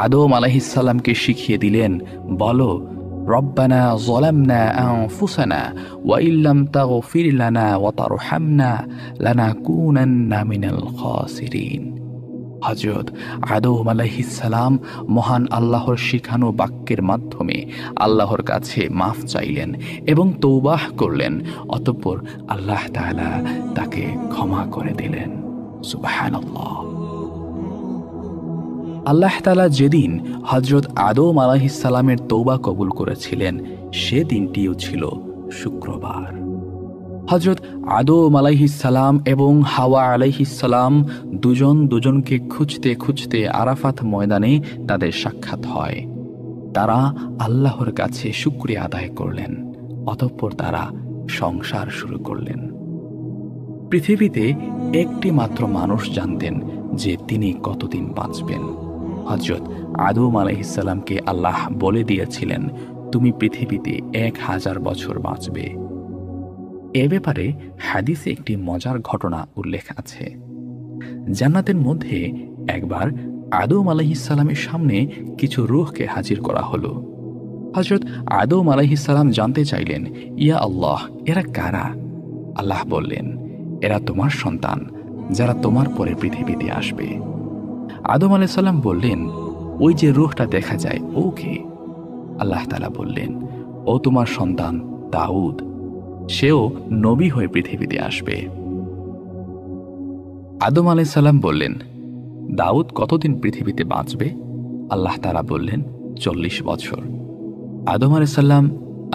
আদম আলাইহিস সালামকে শিখিয়ে দিলেন, বলো, রব্বানা যালামনা আনফুসানা ওয়া ইল্লাম তাগফির লানা ওয়া তারহামনা লানাকুনান্না মিনাল খাসিরিন। হযরত আদম আলাইহিস সালাম মহান আল্লাহর শিখানো বাক্যের মাধ্যমে আল্লাহর কাছে মাফ চাইলেন এবং তওবাহ করলেন। অতঃপর আল্লাহ তাআলা তাকে ক্ষমা করে দিলেন। সুবহানাল্লাহ। আল্লাহ তাআলা যেদিন হযরত আদম আলাইহিস সালামের তওবা কবুল করেছিলেন, সে দিনটিও ছিল শুক্রবার। হযরত আদম আলাইহিস সালাম এবং হাওয়া আলাইহিস সালাম দুজন দুজনকে খুঁজতে খুঁজতে আরাফাত ময়দানে তাদের সাক্ষাৎ হয়। তারা আল্লাহর কাছে শুকরিয়া আদায় করলেন। অতঃপর তারা সংসার শুরু করলেন। পৃথিবীতে একটি মাত্র মানুষ জানতেন যে তিনি কতদিন বাঁচবেন। হযরত আদম আলাইহিস সালামকে আল্লাহ বলে দিয়েছিলেন, তুমি পৃথিবীতে 1000 বছর বাঁচবে। এ ব্যাপারে হাদিসে একটি মজার ঘটনা উল্লেখ আছে। জান্নাতের মধ্যে একবার আদম আলাইহিসসালামের সামনে কিছু রূহকে হাজির করা হলো। হযরত আদম আলাইহিসসালাম জানতে চাইলেন, ইয়া আল্লাহ, এরা কারা? আল্লাহ বললেন, এরা তোমার সন্তান, যারা তোমার পরে পৃথিবীতে আসবে। আদম আলাইহিসসালাম বললেন, ওই যে রূহটা দেখা যায়, ও কে? আল্লাহ তাআলা বললেন, ও তোমার সন্তান দাউদ, সেও নবী হয়ে পৃথিবীতে আসবে। আদম আলাইহিসসালাম বললেন, দাউদ কতদিন পৃথিবীতে বাঁচবে? আল্লাহ তাআলা বললেন, 40 বছর। আদম আলাইহিসসালাম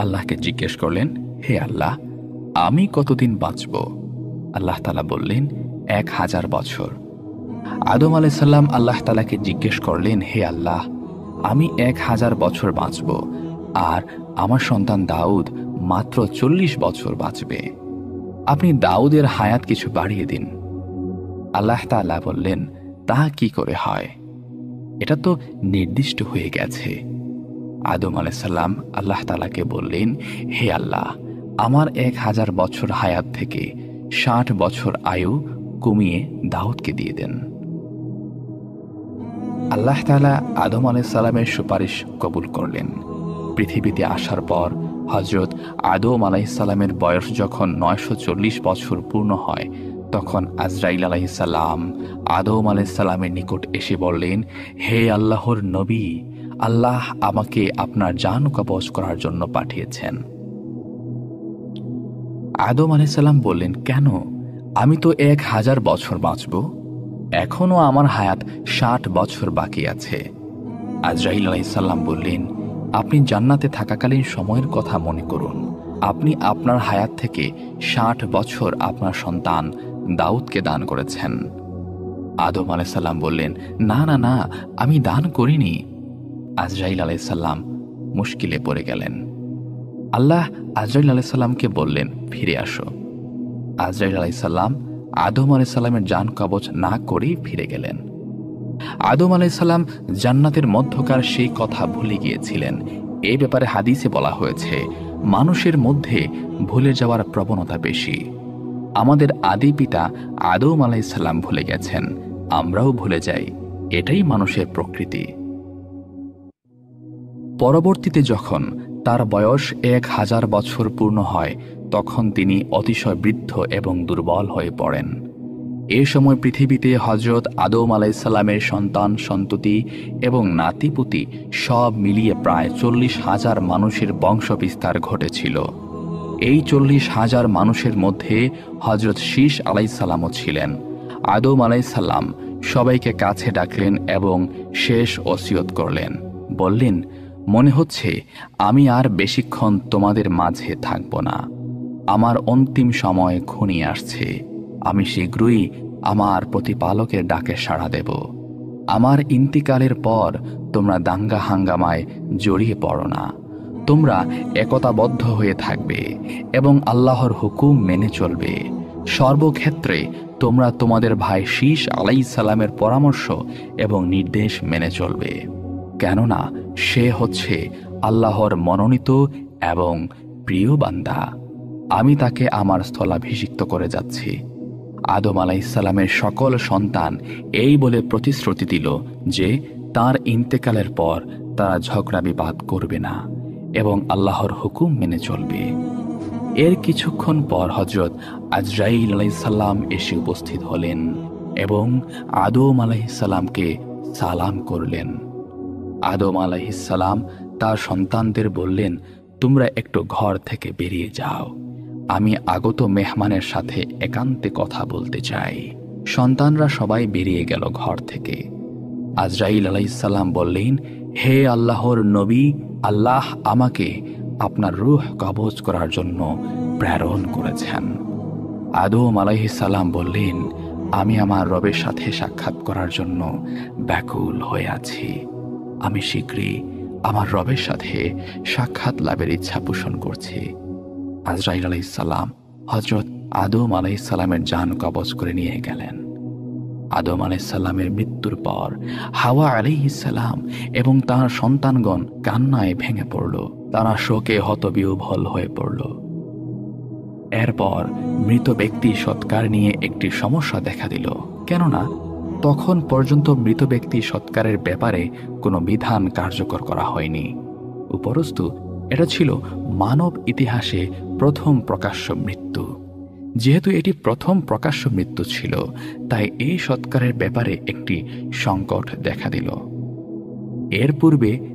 আল্লাহকে জিজ্ঞেস করলেন, হে আল্লাহ, আমি কতদিন বাঁচব? আল্লাহ তাআলা বললেন, 1000 বছর। আদম আলাইহিসসালাম আল্লাহ তাআলাকে জিজ্ঞেস করলেন, হে আল্লাহ, আমি 1000 বছর বাঁচব, আর আমার সন্তান দাউদ মাত্র 40 বছর বাঁচবে। আপনি দাউদের হায়াত কিছু বাড়িয়ে দিন। আল্লাহ তাআলা বললেন, তা কি করে হয়? এটা তো নির্দিষ্ট হয়ে গেছে। আদম আলাইহিসসালাম আল্লাহ তাআলাকে বললেন, হে আল্লাহ, আমার 1000 বছর হায়াত থেকে 60 বছর আয়ু কমিয়ে দাউদকে দিয়ে দেন। আল্লাহ তাআলা আদম আলাইহিসসালামের সুপারিশ কবুল করলেন। পৃথিবীতে আসার পর হযরত আদম আলাইহিসসালামের বয়স যখন 940 বছর পূর্ণ হয়, তখন আজরাইল আলাইহিসসালাম আদম আলাইহিসসালামের নিকট এসে বললেন, হে আল্লাহর নবী, আল্লাহ আমাকে আপনার জান কবজ করার জন্য পাঠিয়েছেন। আদম আলাইহিসসালাম বললেন, কেন? আমি তো 1000 বছর বাঁচব, এখনো আমার হায়াত 60 বছর বাকি আছে। আজরাইল আলাইহিসসালাম বললেন, আপনি জান্নাতে থাকাকালীন সময়ের কথা মনে করুন। আপনি আপনার হায়াত থেকে 60 বছর আপনার সন্তান দাউদকে দান করেছেন। আদম আলাইহিসসালাম বললেন, না না না, আমি দান করিনি। আজরাইল আলাইহিসসালাম মুশকিলে পড়ে গেলেন। আল্লাহ আজরাইল আলাইহিসসালামকে বললেন, ফিরে আসো। আজরাইল আলাইহিসসালাম আদম আলাইহিসসালামের জান কবজ না করেই ফিরে গেলেন। আদম আলাইহিসসালাম জান্নাতের মধ্যকার সেই কথা ভুলে গিয়েছিলেন। এই ব্যাপারে হাদিসে বলা হয়েছে, মানুষের মধ্যে ভুলে যাওয়ার প্রবণতা বেশি। আমাদের আদি পিতা আদম আলাইহিসসালাম ভুলে গেছেন, আমরাও ভুলে যাই। এটাই মানুষের প্রকৃতি। পরবর্তীতে যখন তার বয়স 1000 বছর পূর্ণ হয়, তখন তিনি অতিশয় বৃদ্ধ এবং দুর্বল হয়ে পড়েন। এ সময় পৃথিবীতে হযরত আদম আলাইহিসসালামের সন্তান সন্ততি এবং নাতিপুতি সব মিলিয়ে প্রায় 40,000 মানুষের বংশবিস্তার ঘটেছিল। এই 40,000 মানুষের মধ্যে হযরত শীশ আলাইহিসসালামও ছিলেন। আদম আলাইহিসসালাম সবাইকে কাছে ডাকলেন এবং শেষ ওসিয়ত করলেন। বললেন, মনে হচ্ছে আমি আর বেশিক্ষণ তোমাদের মাঝে থাকব না। আমার অন্তিম সময় ঘনিয়ে আসছে। আমি শীঘ্রই আমার প্রতিপালকের ডাকে সাড়া দেব। আমার ইন্তিকালের পর তোমরা দাঙ্গা হাঙ্গামায় জড়িয়ে পড়ো না। তোমরা একতাবদ্ধ হয়ে থাকবে এবং আল্লাহর হুকুম মেনে চলবে। সর্বক্ষেত্রে তোমরা তোমাদের ভাই শীশ আলাইহিসসালামের পরামর্শ এবং নির্দেশ মেনে চলবে, কেননা সে হচ্ছে আল্লাহর মনোনীত এবং প্রিয় বান্দা। আমি তাকে আমার স্থলাভিষিক্ত করে যাচ্ছি। আদম আলাইহিসসালামের সকল সন্তান এই বলে প্রতিশ্রুতি দিল যে তার ইন্তেকালের পর তারা ঝগড়া বিবাদ করবে না এবং আল্লাহর হুকুম মেনে চলবে। এর কিছুক্ষণ পর হযরত আজরাইল আলাইহিসসালাম এসে উপস্থিত হলেন এবং আদম আলাইহিসসালামকে সালাম করলেন। আদম আলাইহিসসালাম তার সন্তানদের বললেন, তোমরা একটু ঘর থেকে বেরিয়ে যাও, আমি আগত মেহমানের সাথে একান্তে কথা বলতে চাই। সন্তানরা সবাই বেরিয়ে গেল ঘর থেকে। আজরাইল আলাইহিসসালাম বললেন, হে আল্লাহর নবী, আল্লাহ আমাকে আপনার রূহ কবজ করার জন্য প্রেরণ করেছেন। আদম আলাইহিসসালাম বললেন, আমি আমার রবের সাথে সাক্ষাৎ করার জন্য ব্যাকুল হয়ে আছি। আমি শীঘ্রই আমার রবের সাথে সাক্ষাৎ লাভের ইচ্ছা পোষণ করছি। আজরাইল আলাইহিসসালাম হযরত আদম আলাইহিসসালামের জান কবজ করে নিয়ে গেলেন। আদম আলাইসাল্লামের মৃত্যুর পর হাওয়া আলাইহিসসালাম এবং তার সন্তানগণ কান্নায় ভেঙে পড়ল। তারা শোকে হতবিহ্বল হয়ে পড়ল। এরপর মৃত ব্যক্তি সৎকার নিয়ে একটি সমস্যা দেখা দিল, কেননা তখন পর্যন্ত মৃত ব্যক্তি সৎকারের ব্যাপারে কোনো বিধান কার্যকর করা হয়নি। উপরন্তু এটা ছিল মানব ইতিহাসে প্রথম প্রকাশ্য মৃত্যু। যেহেতু এটি প্রথম প্রকাশ্য মৃত্যু ছিল, তাই এই সৎকারের ব্যাপারে একটি সংকট দেখা দিল। এর পূর্বে